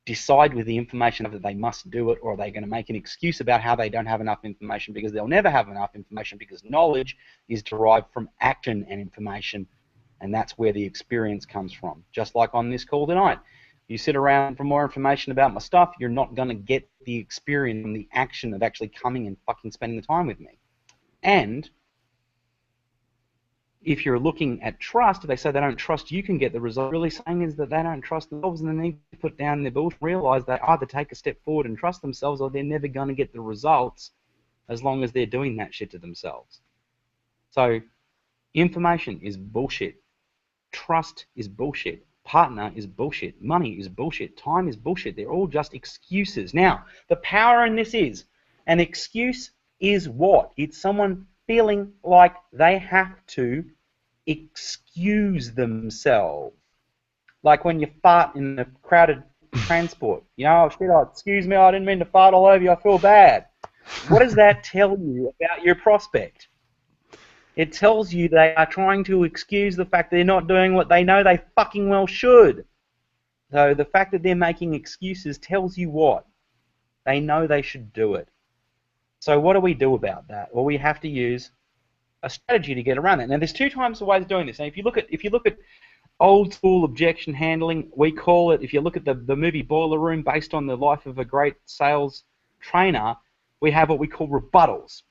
decide with the information that they must do it, or are they going to make an excuse about how they don't have enough information, because they'll never have enough information, because knowledge is derived from action and information, and that's where the experience comes from. Just like on this call tonight. You sit around for more information about my stuff, you're not going to get the experience and the action of actually coming and fucking spending the time with me. And if you're looking at trust, if they say they don't trust you can get the result, really saying is that they don't trust themselves, and they need to put down their bullshit, realize they either take a step forward and trust themselves, or they're never going to get the results as long as they're doing that shit to themselves. So information is bullshit. Trust is bullshit. Partner is bullshit. Money is bullshit. Time is bullshit. They're all just excuses. Now, the power in this is, an excuse is what? It's someone feeling like they have to excuse themselves. Like when you fart in a crowded transport. You know, oh shit, oh, excuse me, I didn't mean to fart all over you, I feel bad. What does that tell you about your prospect? It tells you they are trying to excuse the fact they're not doing what they know they fucking well should. So the fact that they're making excuses tells you what? They know they should do it. So what do we do about that? Well, we have to use a strategy to get around that. Now, there's two types of ways of doing this. Now, if you look at old school objection handling, we call it, if you look at the movie Boiler Room, based on the life of a great sales trainer, we have what we call rebuttals.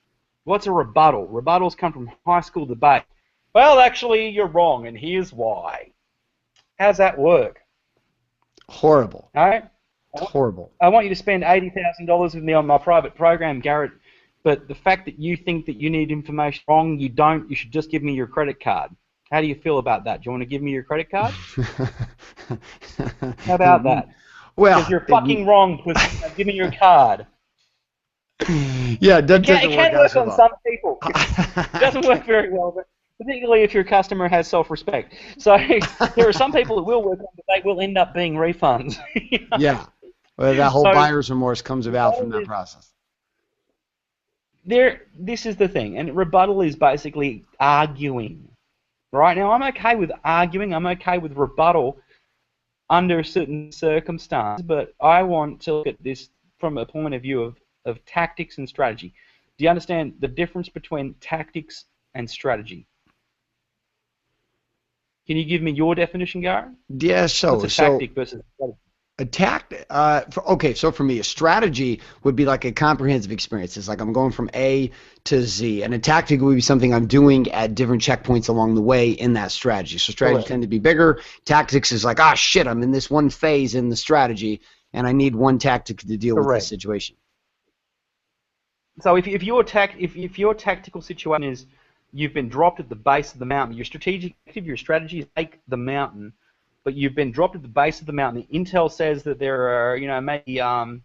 What's a rebuttal? Rebuttals come from high school debate. Well, actually, you're wrong, and here's why. How's that work? Horrible. All right? Horrible. I want you to spend $80,000 with me on my private program, Garrett, but the fact that you think that you need information wrong, you don't, you should just give me your credit card. How do you feel about that? Do you want to give me your credit card? How about that? Well, because you're fucking wrong, pussy. Now give me your card. Yeah, it doesn't work on some people. It doesn't work very well, but particularly if your customer has self-respect. So there are some people that will work on, but they will end up being refunds. You know? Yeah, well, that whole buyer's remorse comes about from that process. This is the thing, and rebuttal is basically arguing. Right now, I'm okay with arguing. I'm okay with rebuttal under certain circumstances, but I want to look at this from a point of view of of tactics and strategy. Do you understand the difference between tactics and strategy? Can you give me your definition, Garrett? Yeah, What's a tactic versus strategy? Okay, so for me, a strategy would be like a comprehensive experience. It's like I'm going from A to Z, and a tactic would be something I'm doing at different checkpoints along the way in that strategy. So strategies Correct. tend to be bigger. Tactics is like, ah, shit, I'm in this one phase in the strategy, and I need one tactic to deal with this situation. So if your tactical situation is you've been dropped at the base of the mountain, your strategy is take the mountain, but you've been dropped at the base of the mountain. The intel says that there are, maybe a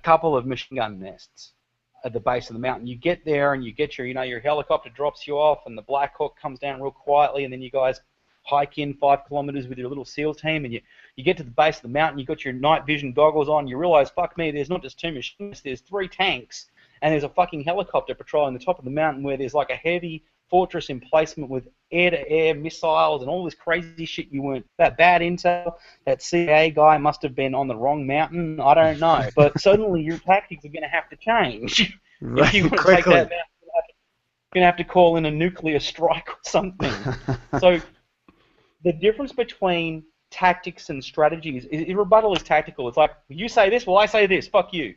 couple of machine gun nests at the base of the mountain. You get there and you get your helicopter drops you off, and the Black Hawk comes down real quietly, and then you guys hike in 5 kilometers with your little SEAL team, and you get to the base of the mountain. You got your night vision goggles on. You realize, fuck me, there's not just 2 machines, there's 3 tanks, and there's a fucking helicopter patrolling the top of the mountain where there's like a heavy fortress emplacement with air-to-air missiles and all this crazy shit. You weren't that bad intel. That CIA guy must have been on the wrong mountain. I don't know. But suddenly your tactics are going to have to change. Right, if you want to take that mountain, you're going to have to call in a nuclear strike or something. So the difference between tactics and strategies is rebuttal is tactical. It's like, you say this, well, I say this, fuck you.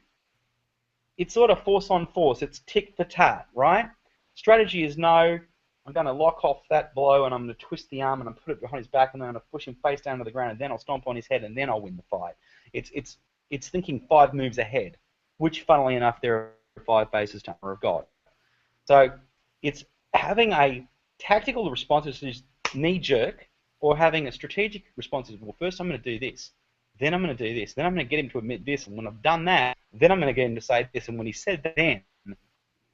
It's sort of force on force. It's tick for tat, right? Strategy is no, I'm going to lock off that blow and I'm going to twist the arm and I'm put it behind his back and then I'm going to push him face down to the ground and then I'll stomp on his head and then I'll win the fight. It's thinking 5 moves ahead, which, funnily enough, there are 5 bases to Armor of God. So it's having a tactical response which is knee-jerk, or having a strategic response is, well, first I'm going to do this, then I'm going to do this, then I'm going to get him to admit this, and when I've done that, then I'm going to get him to say this, and when he said that,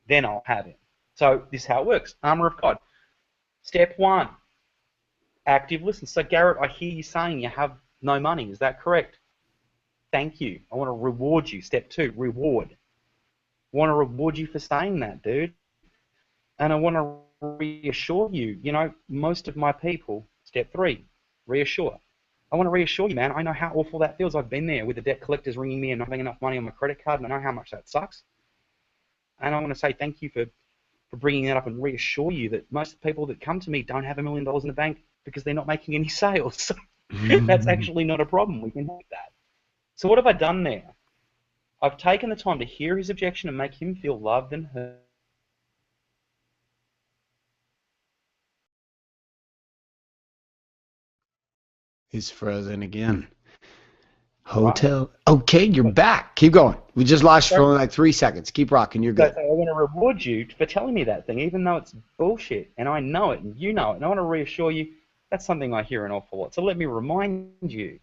then I'll have him. So this is how it works. Armor of God. Step 1, active listen. So Garrett, I hear you saying you have no money. Is that correct? Thank you. I want to reward you. Step 2, reward. I want to reward you for saying that, dude. And I want to reassure you, most of my people, step 3, reassure. I want to reassure you, man. I know how awful that feels. I've been there with the debt collectors ringing me and not having enough money on my credit card, and I know how much that sucks. And I want to say thank you for bringing that up and reassure you that most of the people that come to me don't have $1 million in the bank because they're not making any sales. So that's actually not a problem. We can help that. So what have I done there? I've taken the time to hear his objection and make him feel loved and heard. He's frozen again. Hotel. Okay, you're back. Keep going. We just lost you for only like 3 seconds. Keep rocking. You're good. So I want to reward you for telling me that thing, even though it's bullshit, and I know it, and you know it, and I want to reassure you that's something I hear an awful lot. So let me remind you.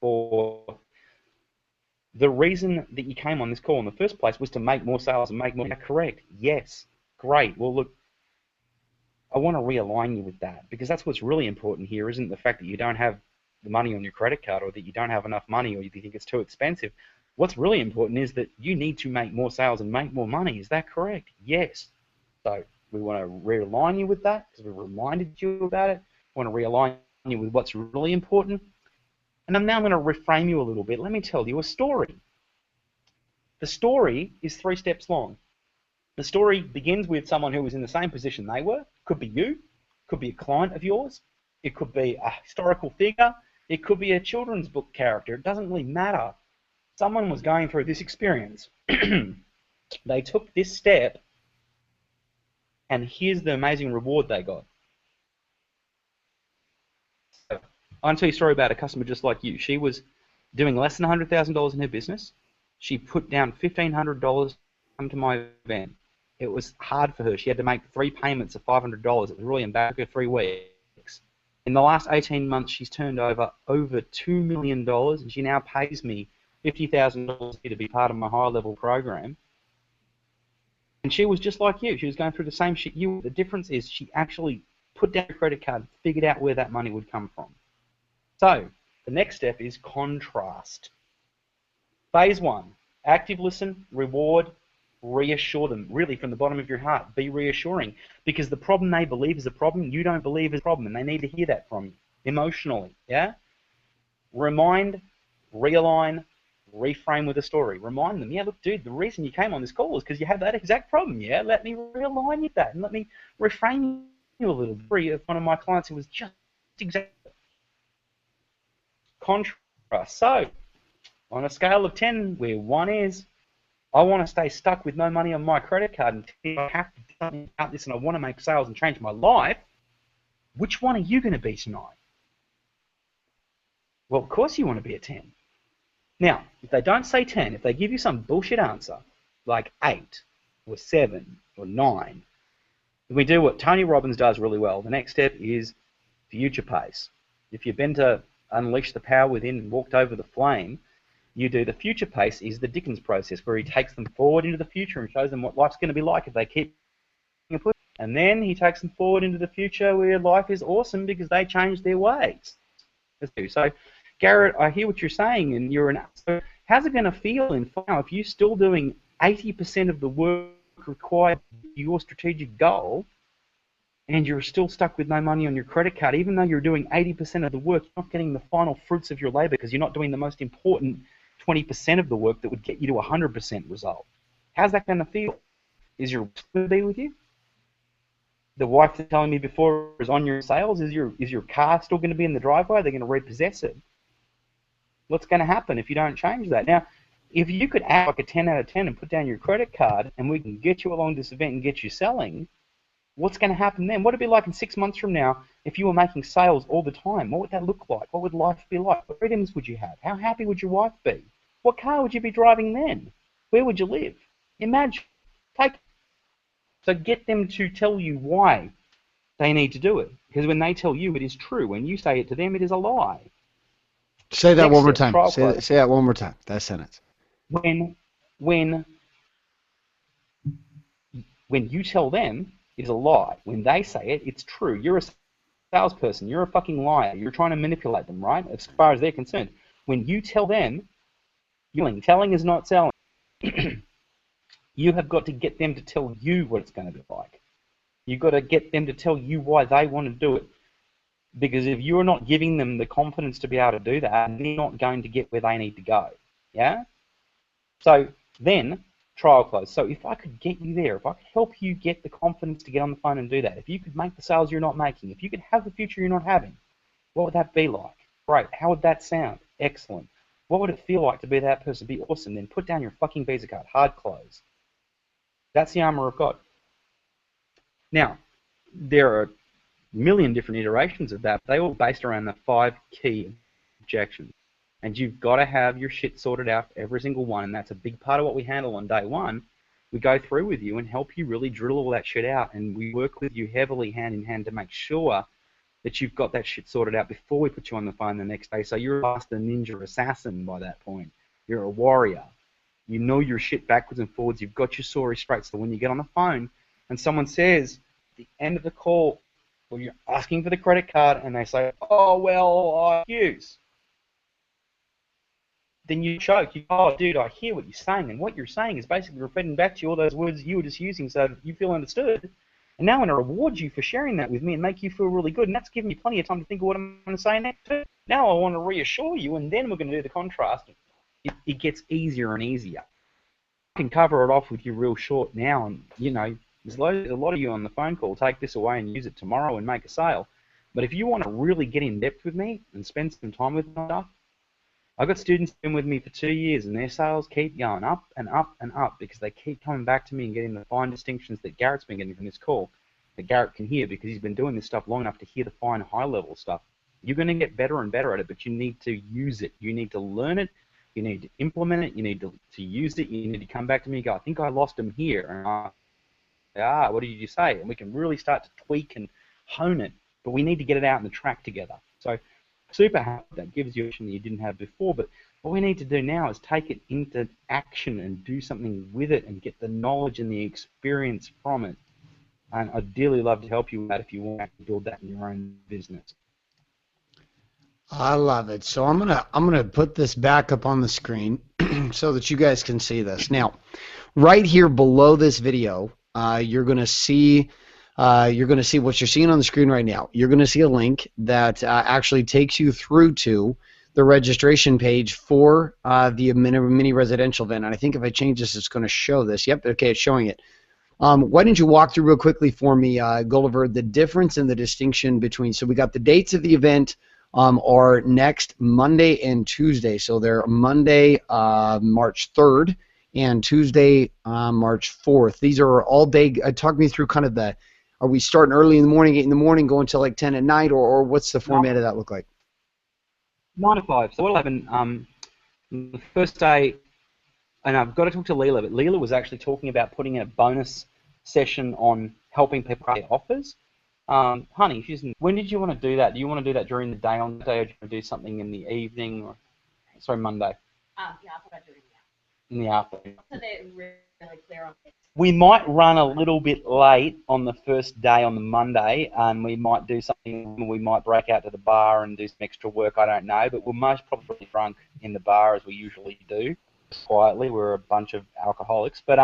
For the reason that you came on this call in the first place was to make more sales and make more. Correct? Yes. Great. Well, look, I want to realign you with that, because that's what's really important here. Isn't the fact that you don't have the money on your credit card, or that you don't have enough money, or you think it's too expensive. What's really important is that you need to make more sales and make more money. Is that correct? Yes. So we want to realign you with that, because we reminded you about it. We want to realign you with what's really important. And I'm now going to reframe you a little bit. Let me tell you a story. The story is 3 steps long. The story begins with someone who was in the same position they were. Could be you. Could be a client of yours. It could be a historical figure. It could be a children's book character. It doesn't really matter. Someone was going through this experience. They took this step, and here's the amazing reward they got. So, I'll tell you a story about a customer just like you. She was doing less than $100,000 in her business. She put down $1,500 to come to my event. It was hard for her. She had to make 3 payments of $500. It was really embarrassing. 3 weeks. In the last 18 months, she's turned over $2 million, and she now pays me $50,000 to be part of my high-level program. And she was just like you. She was going through the same shit you were. The difference is she actually put down her credit card, figured out where that money would come from. So the next step is contrast. Phase 1, active listen, reward, reassure them, really from the bottom of your heart. Be reassuring, because the problem they believe is a problem, you don't believe is a problem, and they need to hear that from you emotionally. Yeah. Remind, realign, reframe with a story. Remind them, yeah, look, dude, the reason you came on this call is because you had that exact problem. Yeah, let me realign with that and let me reframe you a little bit. Of one of my clients who was just exactly contrast. So, on a scale of 10, where 1 is, I want to stay stuck with no money on my credit card until I have to do something about this and I want to make sales and change my life, which one are you going to be tonight? Well, of course you want to be a 10. Now, if they don't say 10, if they give you some bullshit answer, like 8 or 7 or 9, if we do what Tony Robbins does really well, the next step is future pace. If you've been to Unleash the Power Within and walked over the flame, you do the future pace is the Dickens process, where he takes them forward into the future and shows them what life's going to be like if they keep pushing. And then he takes them forward into the future where life is awesome because they changed their ways. So, Garrett, I hear what you're saying, and so how's it going to feel in now if you're still doing 80% of the work required for your strategic goal, and you're still stuck with no money on your credit card, even though you're doing 80% of the work, you're not getting the final fruits of your labor because you're not doing the most important 20% of the work that would get you to 100% result. How's that going to feel? Is your wife going to be with you? The wife that's telling me before is on your sales. Is your car still going to be in the driveway? Are they going to repossess it? What's going to happen if you don't change that? Now, if you could act like a 10 out of 10 and put down your credit card and we can get you along this event and get you selling, what's going to happen then? What would it be like in 6 months from now if you were making sales all the time? What would that look like? What would life be like? What freedoms would you have? How happy would your wife be? What car would you be driving then? Where would you live? Imagine. So get them to tell you why they need to do it. Because when they tell you it is true, when you say it to them, it is a lie. Say that one more time. Say that one more time. That sentence. When you tell them it is a lie, when they say it, it's true. You're a salesperson. You're a fucking liar. You're trying to manipulate them, right? As far as they're concerned. When you tell them, telling is not selling. You have got to get them to tell you what it's going to be like. You've got to get them to tell you why they want to do it. Because if you're not giving them the confidence to be able to do that, they're not going to get where they need to go. Yeah? So then, trial close. So if I could get you there, if I could help you get the confidence to get on the phone and do that, if you could make the sales you're not making, if you could have the future you're not having, what would that be like? Great. How would that sound? Excellent. What would it feel like to be that person? Be awesome. Then put down your fucking Visa card. Hard close. That's the armor of God. Now, there are a million different iterations of that. They all based around the 5 key objections. And you've got to have your shit sorted out for every single one. And that's a big part of what we handle on day one. We go through with you and help you really drill all that shit out. And we work with you heavily hand in hand to make sure that you've got that shit sorted out before we put you on the phone the next day. So you're past the ninja assassin by that point. You're a warrior. You know your shit backwards and forwards. You've got your story straight. So when you get on the phone and someone says at the end of the call, well, you're asking for the credit card, and they say, oh, well, I use. Then you choke. You go, oh, dude, I hear what you're saying. And what you're saying is basically repeating back to you all those words you were just using so that you feel understood. And now I'm going to reward you for sharing that with me and make you feel really good. And that's giving me plenty of time to think of what I'm going to say next. Now I want to reassure you, and then we're going to do the contrast. It gets easier and easier. I can cover it off with you real short now, and, you know, there's a lot of you on the phone call. Take this away and use it tomorrow and make a sale. But if you want to really get in depth with me and spend some time with my stuff, I've got students been with me for 2 years, and their sales keep going up and up and up because they keep coming back to me and getting the fine distinctions that Garrett's been getting from this call, that Garrett can hear because he's been doing this stuff long enough to hear the fine high-level stuff. You're going to get better and better at it, but you need to use it. You need to learn it. You need to implement it. You need to use it. You need to come back to me and go, I think I lost him here. And what did you say? And we can really start to tweak and hone it, but we need to get it out in the track together. So super happy that gives you action that you didn't have before, but what we need to do now is take it into action and do something with it and get the knowledge and the experience from it. And I'd dearly love to help you with that if you want to build that in your own business. I love it. So I'm gonna put this back up on the screen so that you guys can see this. Now, right here below this video, you're gonna see what you're seeing on the screen right now. You're gonna see a link that actually takes you through to the registration page for the mini residential event. And I think if I change this, it's going to show this. Yep, okay, it's showing it. Why don't you walk through real quickly for me, Gulliver, the difference and the distinction between, so we got the dates of the event are next Monday and Tuesday. So they're Monday, March 3rd, and Tuesday, March 4th. These are all day. Talk me through kind of the, are we starting early in the morning, 8 in the morning, going till like 10 at night, or what's the format of that look like? 9 to 5. So what'll happen, the first day, and I've got to talk to Leela, but Leela was actually talking about putting in a bonus session on helping people create offers. Honey, when did you want to do that? Do you want to do that during the day on the day, or do you want to do something in the evening? Or, sorry, Monday. Yeah, I thought I'd do it In the afternoon. so they're really clear on it. We might run a little bit late on the first day on the Monday, and we might do something. We might break out to the bar and do some extra work. I don't know, but we're most probably drunk in the bar as we usually do, quietly. We're a bunch of alcoholics. But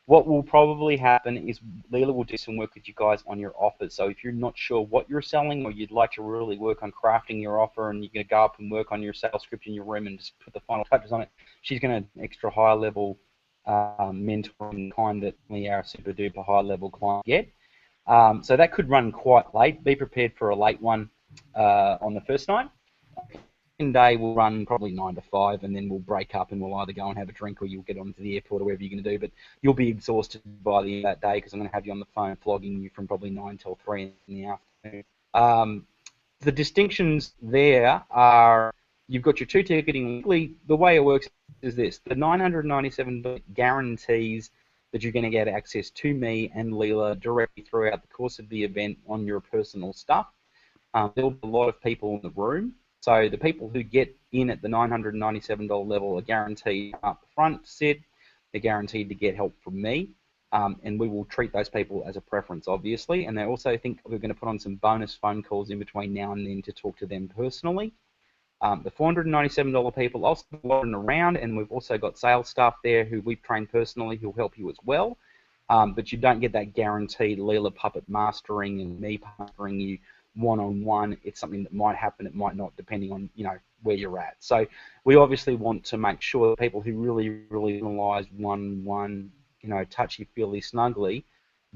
what will probably happen is Leela will do some work with you guys on your offers. So if you're not sure what you're selling, or you'd like to really work on crafting your offer, and you're going to go up and work on your sales script in your room and just put the final touches on it, she's going to extra high level mentoring kind that we our super duper high level clients get. So that could run quite late. Be prepared for a late one on the first night. Second day we'll run probably 9 to 5, and then we'll break up and we'll either go and have a drink, or you'll get onto the airport, or whatever you're going to do. But you'll be exhausted by the end of that day, because I'm going to have you on the phone flogging you from probably 9 till 3 in the afternoon. The distinctions there are, you've got your 2 ticketing. The way it works is this: the $997 guarantees that you're going to get access to me and Leela directly throughout the course of the event on your personal stuff. There'll be a lot of people in the room. So the people who get in at the $997 level are guaranteed up front to sit. They're guaranteed to get help from me. And we will treat those people as a preference, obviously. And they also think we're going to put on some bonus phone calls in between now and then to talk to them personally. The $497 people also walking around, and we've also got sales staff there who we've trained personally who'll help you as well. But you don't get that guaranteed Leela puppet mastering and me mastering you one-on-one. It's something that might happen, it might not, depending on where you're at. So we obviously want to make sure that people who really analyze one touchy-feely snugly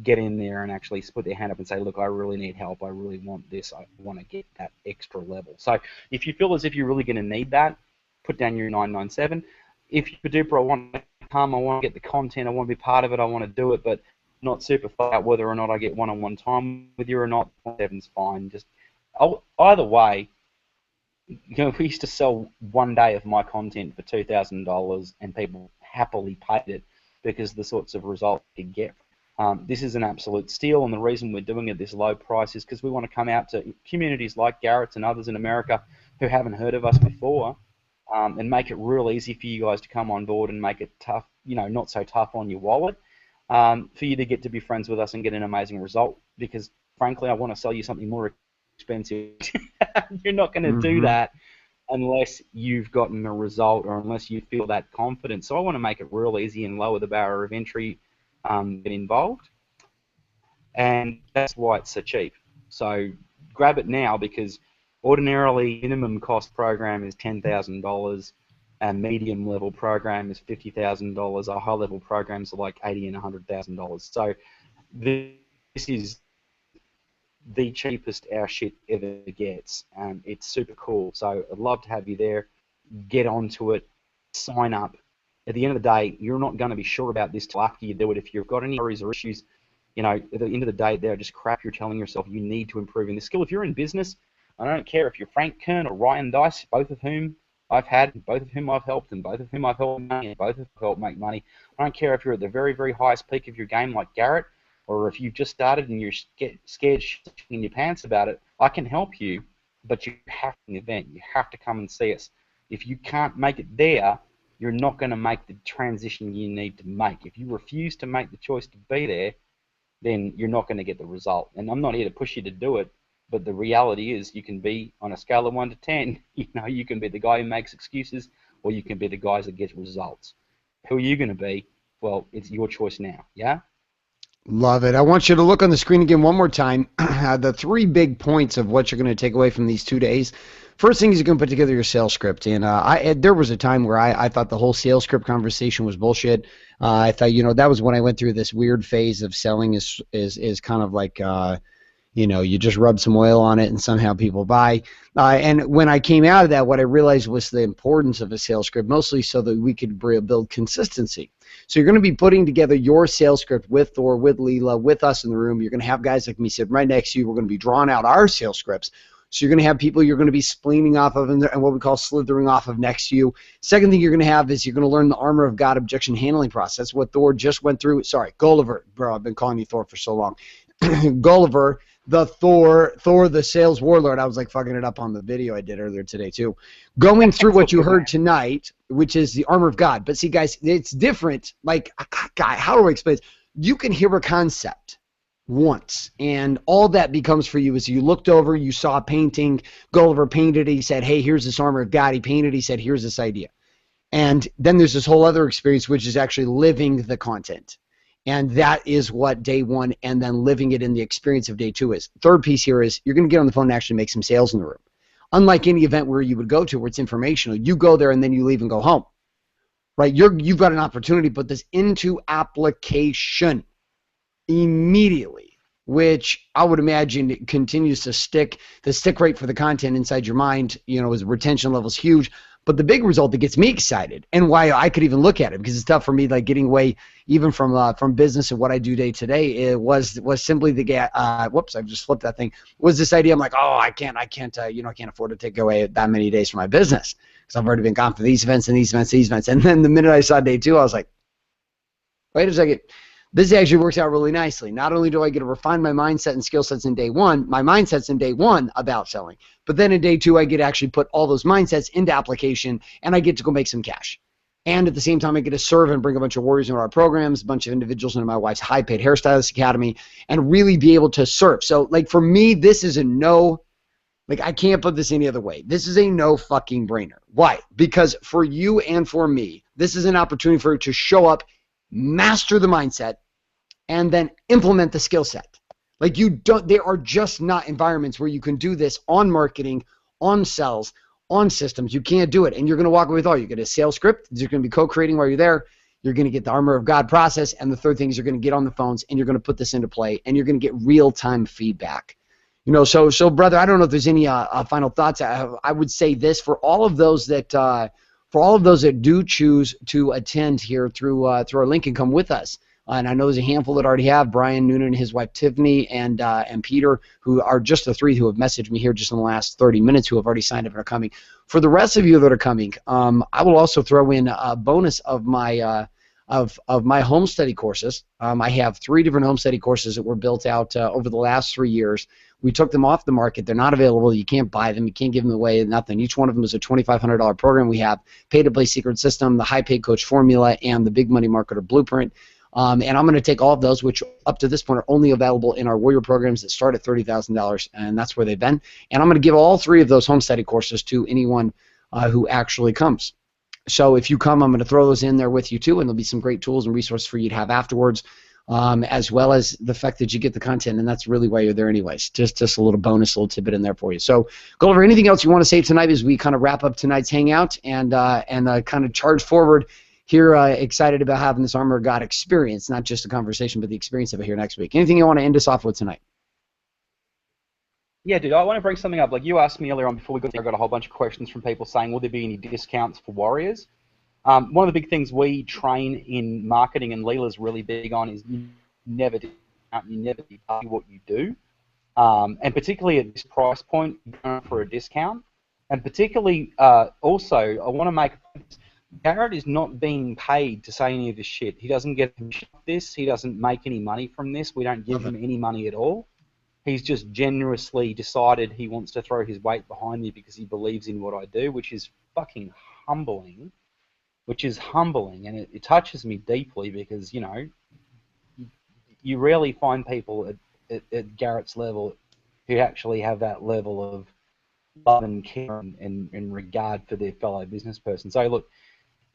get in there and actually put their hand up and say, look, I really need help, I really want this, I want to get that extra level. So if you feel as if you're really going to need that, put down your 997. If you're duper, I want to come, I want to get the content, I want to be part of it, I want to do it, but not super far out whether or not I get one-on-one time with you or not, 7's fine. Just either way, we used to sell one day of my content for $2,000, and people happily paid it because of the sorts of results you could get. This is an absolute steal, and the reason we're doing it this low price is because we want to come out to communities like Garrett's and others in America who haven't heard of us before, and make it real easy for you guys to come on board and make it tough, not so tough on your wallet. For you to get to be friends with us and get an amazing result, because frankly I want to sell you something more expensive. You're not going to do that unless you've gotten a result, or unless you feel that confident. So I want to make it real easy and lower the barrier of entry, get involved, and that's why it's so cheap. So grab it now, because ordinarily minimum cost program is $10,000. A medium level program is $50,000. Our high level programs are like $80,000 and $100,000. So this is the cheapest our shit ever gets. It's super cool. So I'd love to have you there. Get onto it. Sign up. At the end of the day, you're not going to be sure about this till after you do it. If you've got any worries or issues, at the end of the day, they're just crap you're telling yourself you need to improve in this skill. If you're in business, I don't care if you're Frank Kern or Ryan Dice, both of whom I've had, both of whom I've helped, and both of whom I've helped money, and both of whom I've helped make money. I don't care if you're at the very, very highest peak of your game like Garrett, or if you've just started and you're scared in your pants about it. I can help you, but you have to event. You have to come and see us. If you can't make it there, you're not going to make the transition you need to make. If you refuse to make the choice to be there, then you're not going to get the result. And I'm not here to push you to do it, but the reality is you can be, on a scale of 1 to 10, you can be the guy who makes excuses, or you can be the guys that get results. Who are you going to be? Well, it's your choice now, yeah? Love it. I want you to look on the screen again one more time. The 3 big points of what you're going to take away from these 2 days. First thing is you're going to put together your sales script. And there was a time where I thought the whole sales script conversation was bullshit. I thought, that was when I went through this weird phase of selling is kind of like, you just rub some oil on it and somehow people buy. And when I came out of that, what I realized was the importance of a sales script, mostly so that we could build consistency. So you're going to be putting together your sales script with Thor, with Leela, with us in the room. You're going to have guys like me sitting right next to you. We're going to be drawing out our sales scripts. So you're going to have people you're going to be spleening off of and what we call slithering off of next to you. Second thing you're going to have is you're going to learn the armor of God objection handling process, what Thor just went through. Sorry, Gulliver. Bro, I've been calling you Thor for so long. Gulliver, the Thor, the sales warlord. I was like fucking it up on the video I did earlier today too. Going through what you heard tonight, which is the armor of God. But see, guys, it's different. Like, God, how do I explain this? You can hear a concept once, and all that becomes for you is you looked over, you saw a painting, Gulliver painted it, he said, hey, here's this armor of God, he painted, he said, here's this idea. And then there's this whole other experience, which is actually living the content. And that is what day one and then living it in the experience of day two is. Third piece here is you're going to get on the phone and actually make some sales in the room. Unlike any event where you would go to where it's informational, you go there and then you leave and go home. Right? You've got an opportunity to put this into application immediately, which I would imagine continues to stick. The stick rate for the content inside your mind, is retention levels huge. But the big result that gets me excited, and why I could even look at it, because it's tough for me, like getting away even from business and what I do day to day, it was simply whoops, I just flipped that thing. Was this idea? I'm like, oh, I can't afford to take away that many days from my business because I've already been gone for these events and these events. And then the minute I saw day two, I was like, wait a second. This actually works out really nicely. Not only do I get to refine my mindset and skill sets in day one, my mindset's in day one about selling, but then in day two, I get to actually put all those mindsets into application, and I get to go make some cash. And at the same time, I get to serve and bring a bunch of warriors into our programs, a bunch of individuals into my wife's high-paid hairstylist academy, and really be able to serve. So, like, for me, this is a no, like, I can't put this any other way. This is a no fucking brainer. Why? Because for you and for me, this is an opportunity for you to show up, master the mindset, and then implement the skill set. Like, there are just not environments where you can do this on marketing, on sales, on systems. You can't do it. And you're going to walk away with all. You get a sales script. You're going to be co-creating while you're there. You're going to get the armor of God process. And the third thing is you're going to get on the phones and you're going to put this into play and you're going to get real-time feedback. So brother, I don't know if there's any final thoughts. I would say this for all of those that do choose to attend here through our link and come with us. And I know there's a handful that already have. Brian Noonan and his wife Tiffany and Peter, who are just the three who have messaged me here just in the last 30 minutes, who have already signed up and are coming. For the rest of you that are coming, I will also throw in a bonus of my home study courses. I have 3 different home study courses that were built out over the last 3 years. We took them off the market. They're not available. You can't buy them. You can't give them away. Nothing. Each one of them is a $2,500 program. We have Pay-to-Play Secret System, the High Paid Coach Formula, and the Big Money Marketer Blueprint. And I'm going to take all of those, which up to this point are only available in our Warrior programs that start at $30,000, and that's where they've been. And I'm going to give all 3 of those home study courses to anyone who actually comes. So if you come, I'm going to throw those in there with you too, and there'll be some great tools and resources for you to have afterwards, as well as the fact that you get the content, and that's really why you're there anyways. Just a little bonus, a little tidbit in there for you. So, Gulliver, anything else you want to say tonight as we kind of wrap up tonight's hangout and kind of charge forward here, excited about having this Armor of God experience, not just a conversation, but the experience of it here next week. Anything you want to end us off with tonight? Yeah, dude, I want to bring something up. Like you asked me earlier on before we got there, I got a whole bunch of questions from people saying, will there be any discounts for Warriors? One of the big things we train in marketing, and Leela's really big on, is you never discount, you never devalue what you do. And particularly at this price point, you're going for a discount. And particularly, also, I want to make Garrett is not being paid to say any of this shit. He doesn't get this. He doesn't make any money from this. We don't give him any money at all. He's just generously decided he wants to throw his weight behind me because he believes in what I do, which is fucking humbling. And it touches me deeply because, you know, you rarely find people at Garrett's level who actually have that level of love and care and regard for their fellow business person. So, look,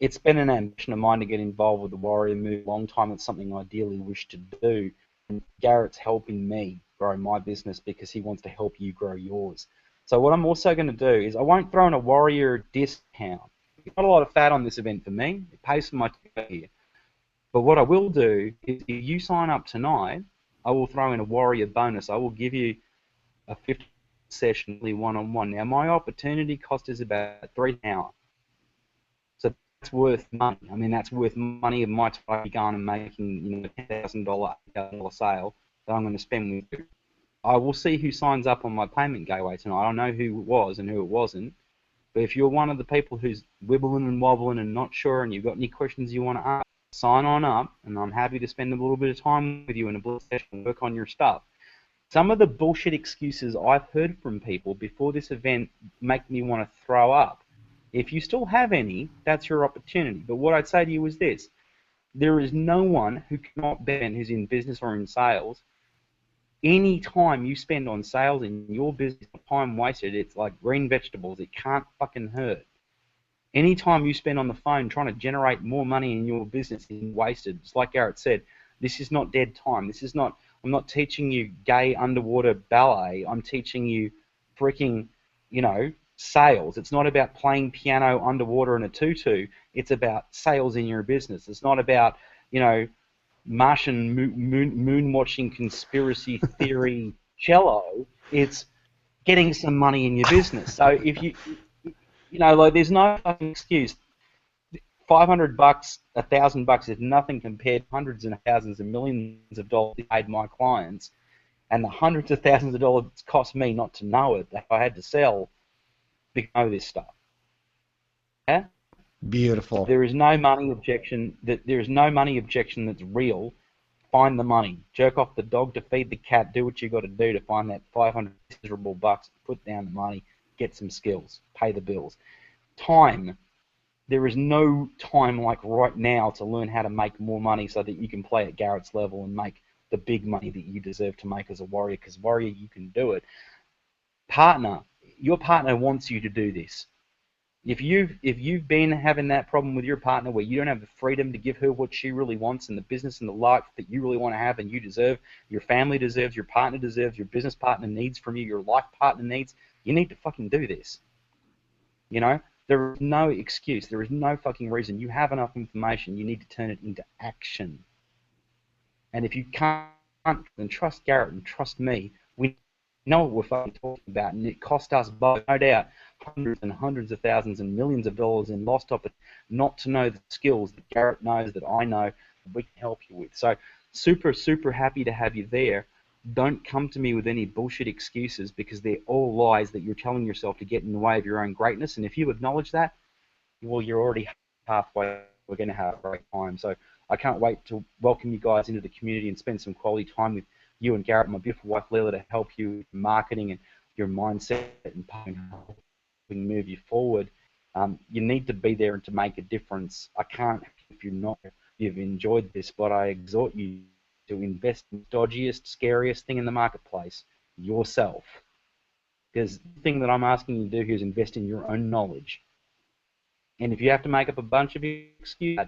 it's been an ambition of mine to get involved with the Warrior move a long time. It's something I ideally wish to do. And Garrett's helping me grow my business because he wants to help you grow yours. So what I'm also going to do is I won't throw in a warrior discount. There's not a lot of fat on this event for me. It pays for my ticket here. But what I will do is if you sign up tonight, I will throw in a warrior bonus. I will give you a 50 session one-on-one. Now, my opportunity cost is about $3 an hour. So that's worth money. I mean, that's worth money of my time going and making, $10,000, $8,000 sale that I'm going to spend with you. I will see who signs up on my payment gateway tonight. I don't know who it was and who it wasn't. But if you're one of the people who's wibbling and wobbling and not sure and you've got any questions you want to ask, sign on up, and I'm happy to spend a little bit of time with you in a blitz session and work on your stuff. Some of the bullshit excuses I've heard from people before this event make me want to throw up. If you still have any, that's your opportunity. But what I'd say to you is this. There is no one who cannot bet who's in business or in sales. Any time you spend on sales in your business, time wasted, it's like green vegetables. It can't fucking hurt. Any time you spend on the phone trying to generate more money in your business is wasted. It's like Garrett said, this is not dead time. This is not, I'm not teaching you gay underwater ballet. I'm teaching you freaking, sales. It's not about playing piano underwater in a tutu. It's about sales in your business. It's not about, Martian moon watching conspiracy theory cello. It's getting some money in your business. So if there's no fucking excuse. $500, $1,000 is nothing compared to hundreds and thousands and millions of dollars paid my clients, and the hundreds of thousands of dollars it's cost me not to know it that I had to sell to know this stuff. Yeah. Beautiful. There is no money objection. There is no money objection that's real. Find the money. Jerk off the dog to feed the cat. Do what you got to do to find that $500 miserable bucks. Put down the money. Get some skills. Pay the bills. Time. There is no time like right now to learn how to make more money so that you can play at Garrett's level and make the big money that you deserve to make as a warrior. Because warrior, you can do it. Partner. Your partner wants you to do this. If you've been having that problem with your partner where you don't have the freedom to give her what she really wants and the business and the life that you really want to have and you deserve, your family deserves, your partner deserves, your business partner needs from you, your life partner needs, you need to fucking do this. There is no excuse. There is no fucking reason. You have enough information. You need to turn it into action. And if you can't, then trust Garrett and trust me. We know what we're fucking talking about, and it cost us both, no doubt, hundreds and hundreds of thousands and millions of dollars in lost opportunity not to know the skills that Garrett knows, that I know, that we can help you with. So super, super happy to have you there. Don't come to me with any bullshit excuses because they're all lies that you're telling yourself to get in the way of your own greatness. And if you acknowledge that, well, you're already halfway. We're going to have a great time. So I can't wait to welcome you guys into the community and spend some quality time with you and Garrett, my beautiful wife Leila, to help you with marketing and your mindset and helping move you forward. You need to be there and to make a difference. I can't, if you've enjoyed this, but I exhort you to invest in the dodgiest, scariest thing in the marketplace, yourself. Because the thing that I'm asking you to do here is invest in your own knowledge. And if you have to make up a bunch of excuses,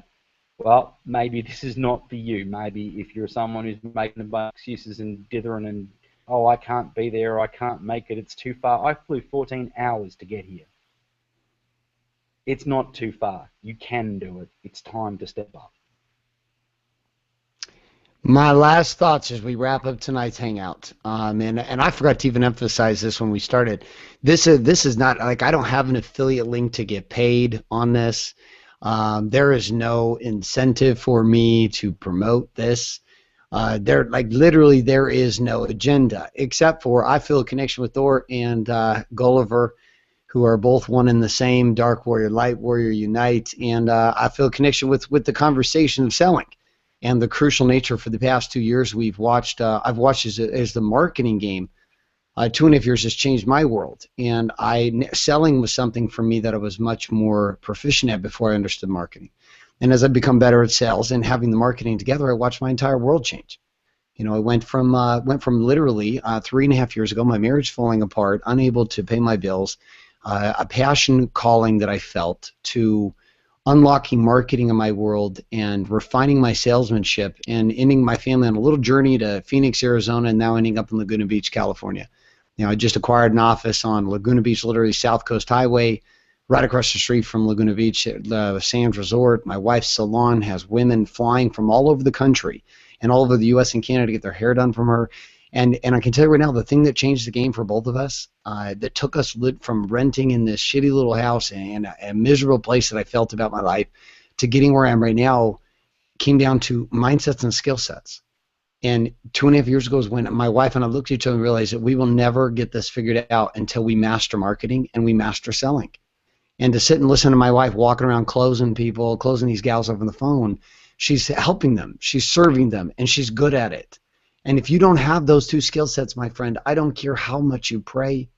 well, maybe this is not for you. Maybe if you're someone who's making a bunch of excuses and dithering and, oh, I can't be there, I can't make it, it's too far. I flew 14 hours to get here. It's not too far. You can do it. It's time to step up. My last thoughts as we wrap up tonight's hangout, and I forgot to even emphasize this when we started. This is not like I don't have an affiliate link to get paid on this. There is no incentive for me to promote this. Literally there is no agenda except for I feel a connection with Thor and Gulliver, who are both one and the same. Dark Warrior, Light Warrior unite, and I feel a connection with the conversation of selling. And the crucial nature for the past 2 years I've watched as the marketing game. 2.5 years has changed my world, and selling was something for me that I was much more proficient at before I understood marketing. And as I become better at sales and having the marketing together, I watched my entire world change. I went from literally 3.5 years ago, my marriage falling apart, unable to pay my bills, a passion calling that I felt, to unlocking marketing in my world and refining my salesmanship and ending my family on a little journey to Phoenix, Arizona, and now ending up in Laguna Beach, California. I just acquired an office on Laguna Beach, literally South Coast Highway, right across the street from Laguna Beach, the Sands Resort. My wife's salon has women flying from all over the country and all over the U.S. and Canada to get their hair done from her. And I can tell you right now, the thing that changed the game for both of us, that took us from renting in this shitty little house and a miserable place that I felt about my life to getting where I am right now, came down to mindsets and skill sets. And 2.5 years ago is when my wife and I looked at each other and realized that we will never get this figured out until we master marketing and we master selling. And to sit and listen to my wife walking around closing these gals over the phone, she's helping them, she's serving them, and she's good at it. And if you don't have those two skill sets, my friend, I don't care how much you pray,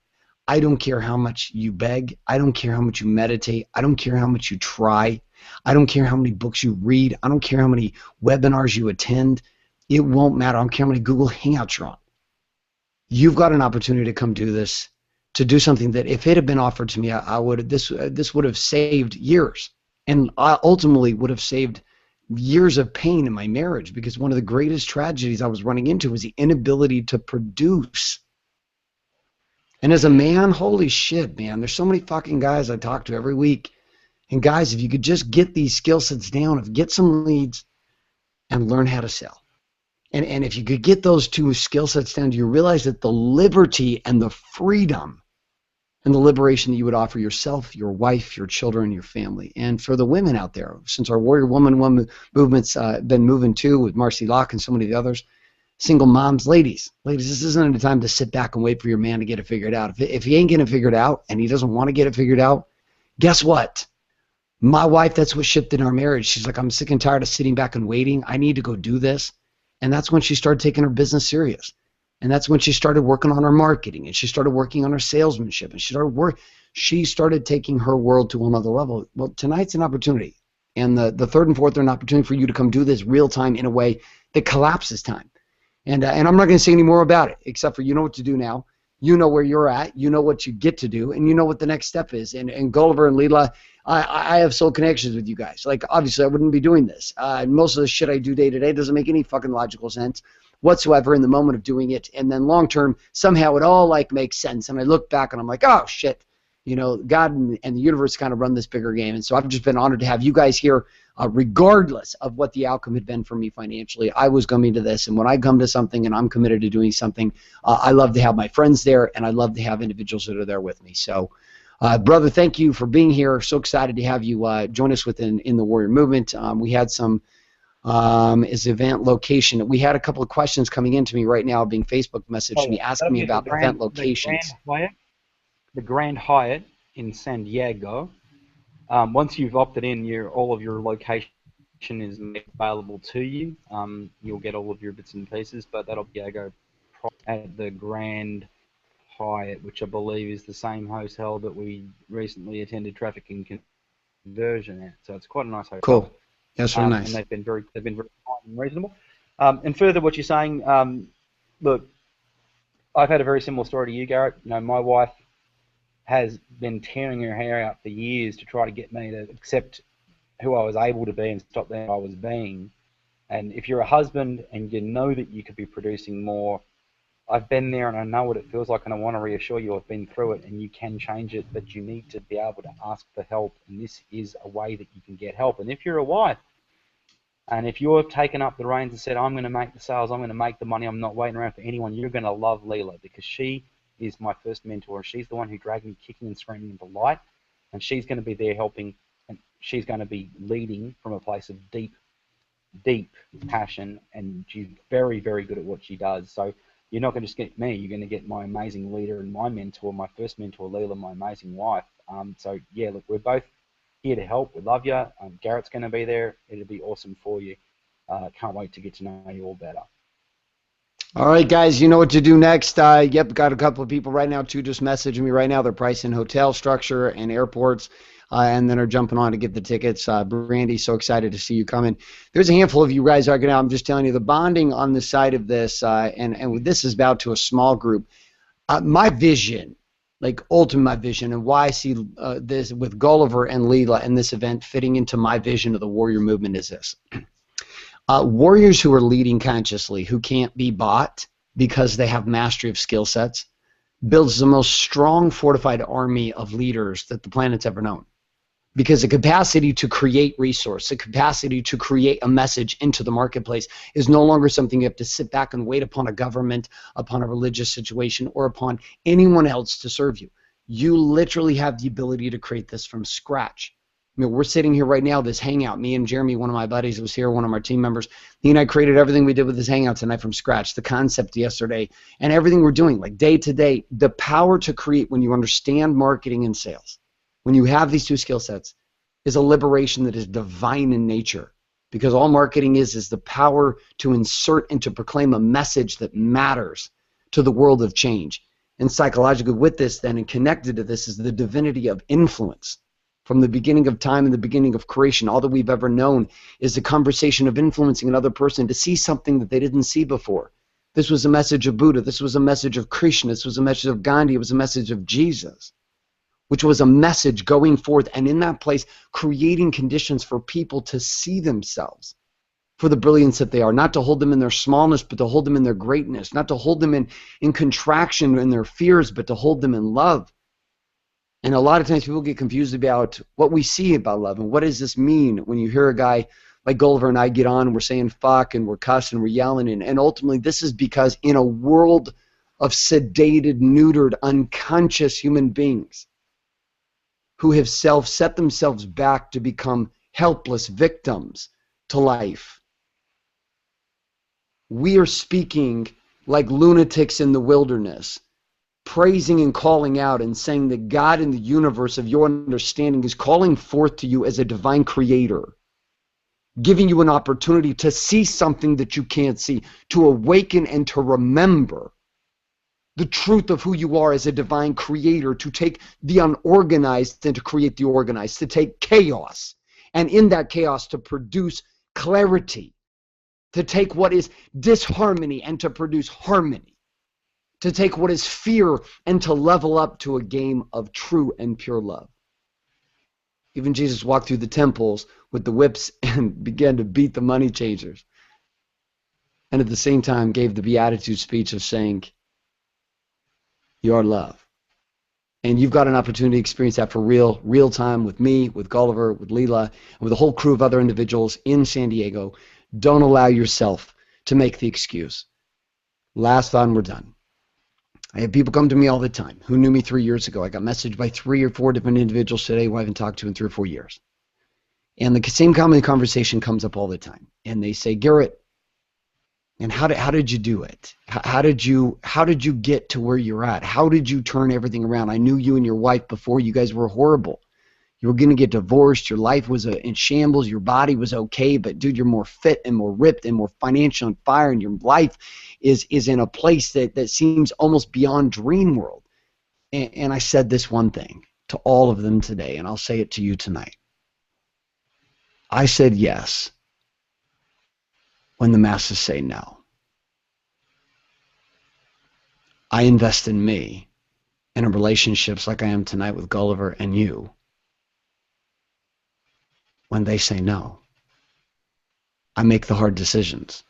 I don't care how much you beg, I don't care how much you meditate, I don't care how much you try, I don't care how many books you read, I don't care how many webinars you attend, it won't matter. I don't care how many Google Hangouts you're on. You've got an opportunity to come do this, to do something that if it had been offered to me, this would have saved years, and I ultimately would have saved years of pain in my marriage, because one of the greatest tragedies I was running into was the inability to produce. And as a man, holy shit, man, there's so many fucking guys I talk to every week. And guys, if you could just get these skill sets down, get some leads and learn how to sell. And if you could get those two skill sets down, you realize that the liberty and the freedom and the liberation that you would offer yourself, your wife, your children, your family. And for the women out there, since our Warrior Woman movement's been moving too with Marcy Locke and so many of the others, single moms, ladies, this isn't a time to sit back and wait for your man to get it figured out. If he ain't getting it figured out and he doesn't want to get it figured out, guess what? My wife, that's what shifted in our marriage. She's like, I'm sick and tired of sitting back and waiting. I need to go do this. And that's when she started taking her business serious. And that's when she started working on her marketing, and she started working on her salesmanship, and she started taking her world to another level. Well, tonight's an opportunity. And the third and fourth are an opportunity for you to come do this real time in a way that collapses time. And I'm not going to say any more about it, except for you know what to do now. You know where you're at. You know what you get to do, and you know what the next step is. And Gulliver and Leela, I have soul connections with you guys. Like, obviously, I wouldn't be doing this. Most of the shit I do day to day doesn't make any fucking logical sense whatsoever in the moment of doing it. And then long term, somehow it all like makes sense. And I look back and I'm like, oh shit, God and the universe kind of run this bigger game. And so I've just been honored to have you guys here, regardless of what the outcome had been for me financially. I was coming to this, and when I come to something and I'm committed to doing something, I love to have my friends there, and I love to have individuals that are there with me. So, brother, thank you for being here. So excited to have you join us in the Warrior Movement. We had some is event location. We had a couple of questions coming in to me right now, being Facebook messaged me asking me about event locations. The Grand Hyatt in San Diego. Once you've opted in, all of your location is made available to you. You'll get all of your bits and pieces, but that'll be at the Grand Hyatt, which I believe is the same hotel that we recently attended traffic and conversion at. So it's quite a nice hotel. Cool. That's very nice. And they've been very kind and reasonable. And further, what you're saying, look, I've had a very similar story to you, Garrett. My wife has been tearing her hair out for years to try to get me to accept who I was able to be and stop being who I was being. And if you're a husband and you know that you could be producing more, I've been there and I know what it feels like, and I want to reassure you I've been through it, and you can change it, but you need to be able to ask for help, and this is a way that you can get help. And if you're a wife, and if you're taken up the reins and said, I'm going to make the sales, I'm going to make the money, I'm not waiting around for anyone, you're going to love Leela, because she is my first mentor. She's the one who dragged me kicking and screaming into light, and she's going to be there helping, and she's going to be leading from a place of deep passion, and she's very, very good at what she does. So you're not going to just get me, you're going to get my amazing leader and my mentor, my first mentor, Leela, my amazing wife. So yeah, look, we're both here to help. We love you. Garrett's going to be there. It'll be awesome for you. Can't wait to get to know you all better. All right, guys, you know what to do next. Yep, got a couple of people right now, too, just messaging me right now. They're pricing hotel structure and airports, and then are jumping on to get the tickets. Brandy, so excited to see you coming. There's a handful of you guys are going to, I'm just telling you, the bonding on the side of this, and this is about to a small group. My vision, like ultimate my vision, and why I see this with Gulliver and Leela and this event fitting into my vision of the Warrior Movement is this. Warriors who are leading consciously, who can't be bought because they have mastery of skill sets, builds the most strong, fortified army of leaders that the planet's ever known. Because the capacity to create resource, the capacity to create a message into the marketplace is no longer something you have to sit back and wait upon a government, upon a religious situation, or upon anyone else to serve you. You literally have the ability to create this from scratch. I mean, we're sitting here right now, this hangout, me and Jeremy, one of my buddies was here, one of our team members, he and I created everything we did with this hangout tonight from scratch, the concept yesterday, and everything we're doing, like day to day, the power to create when you understand marketing and sales. When you have these two skill sets, is a liberation that is divine in nature, because all marketing is the power to insert and to proclaim a message that matters to the world of change. And psychologically with this then, and connected to this, is the divinity of influence. From the beginning of time and the beginning of creation, all that we've ever known is the conversation of influencing another person to see something that they didn't see before. This was a message of Buddha. This was a message of Krishna. This was a message of Gandhi. It was a message of Jesus, which was a message going forth, and in that place creating conditions for people to see themselves for the brilliance that they are, not to hold them in their smallness, but to hold them in their greatness, not to hold them in contraction in their fears, but to hold them in love. And a lot of times people get confused about what we see about love, and what does this mean when you hear a guy like Gulliver and I get on and we're saying fuck and we're cussing and we're yelling, and ultimately this is because in a world of sedated, neutered, unconscious human beings who have set themselves back to become helpless victims to life, we are speaking like lunatics in the wilderness, praising and calling out and saying that God in the universe of your understanding is calling forth to you as a divine creator, giving you an opportunity to see something that you can't see, to awaken and to remember the truth of who you are as a divine creator, to take the unorganized and to create the organized, to take chaos, and in that chaos to produce clarity, to take what is disharmony and to produce harmony, to take what is fear and to level up to a game of true and pure love. Even Jesus walked through the temples with the whips and began to beat the money changers, and at the same time gave the beatitude speech of saying, "You are love." And you've got an opportunity to experience that for real time with me, with Gulliver, with Leela, and with a whole crew of other individuals in San Diego. Don't allow yourself to make the excuse. Last thought and we're done. I have people come to me all the time who knew me 3 years ago. I got messaged by 3 or 4 different individuals today who I haven't talked to in 3 or 4 years. And the same common conversation comes up all the time. And they say, Garrett, and how did you do it? How did you get to where you're at? How did you turn everything around? I knew you and your wife before. You guys were horrible. You were going to get divorced. Your life was in shambles. Your body was okay, but dude, you're more fit and more ripped and more financial on fire, and your life is in a place that seems almost beyond dream world. And I said this one thing to all of them today, and I'll say it to you tonight. I said yes when the masses say no. I invest in me and in relationships like I am tonight with Gulliver and you when they say no. I make the hard decisions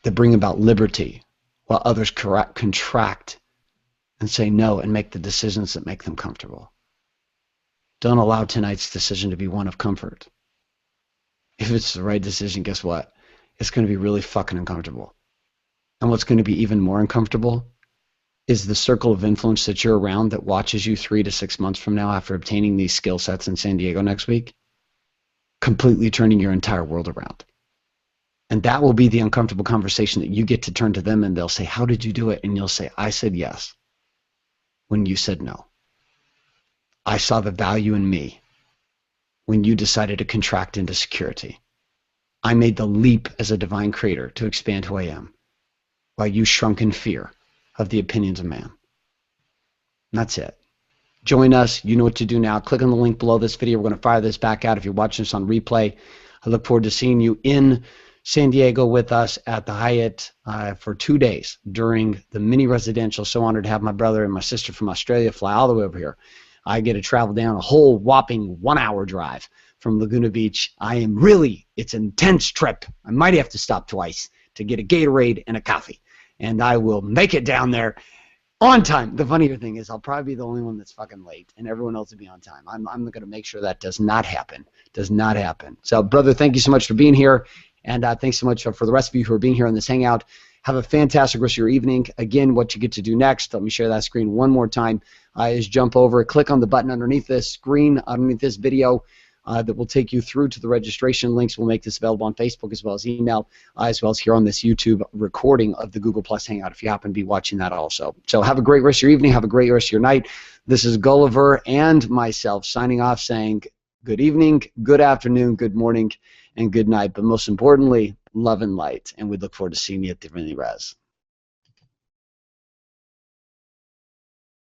that bring about liberty while others contract and say no and make the decisions that make them comfortable. Don't allow tonight's decision to be one of comfort. If it's the right decision, guess what? It's going to be really fucking uncomfortable. And what's going to be even more uncomfortable is the circle of influence that you're around that watches you 3 to 6 months from now after obtaining these skill sets in San Diego next week, completely turning your entire world around. And that will be the uncomfortable conversation that you get to turn to them, and they'll say, how did you do it? And you'll say, I said yes when you said no. I saw the value in me when you decided to contract into security. I made the leap as a divine creator to expand who I am while you shrunk in fear of the opinions of man. And that's it. Join us. You know what to do now. Click on the link below this video. We're going to fire this back out if you're watching this on replay. I look forward to seeing you in San Diego with us at the Hyatt for 2 days during the mini residential. So honored to have my brother and my sister from Australia fly all the way over here. I get to travel down a whole whopping 1-hour drive from Laguna Beach. It's an intense trip. I might have to stop twice to get a Gatorade and a coffee. And I will make it down there On time. The funnier thing is I'll probably be the only one that's fucking late, and everyone else will be on time. I'm going to make sure that does not happen. Does not happen. So, brother, thank you so much for being here, and thanks so much for the rest of you who are being here on this Hangout. Have a fantastic rest of your evening. Again, what you get to do next, let me share that screen one more time, is jump over, click on the button underneath this screen, underneath this video, that will take you through to the registration links. We'll make this available on Facebook as well as email, as well as here on this YouTube recording of the Google Plus Hangout if you happen to be watching that also. So have a great rest of your evening. Have a great rest of your night. This is Gulliver and myself signing off saying good evening, good afternoon, good morning, and good night. But most importantly, love and light. And we look forward to seeing you at Divinity Res.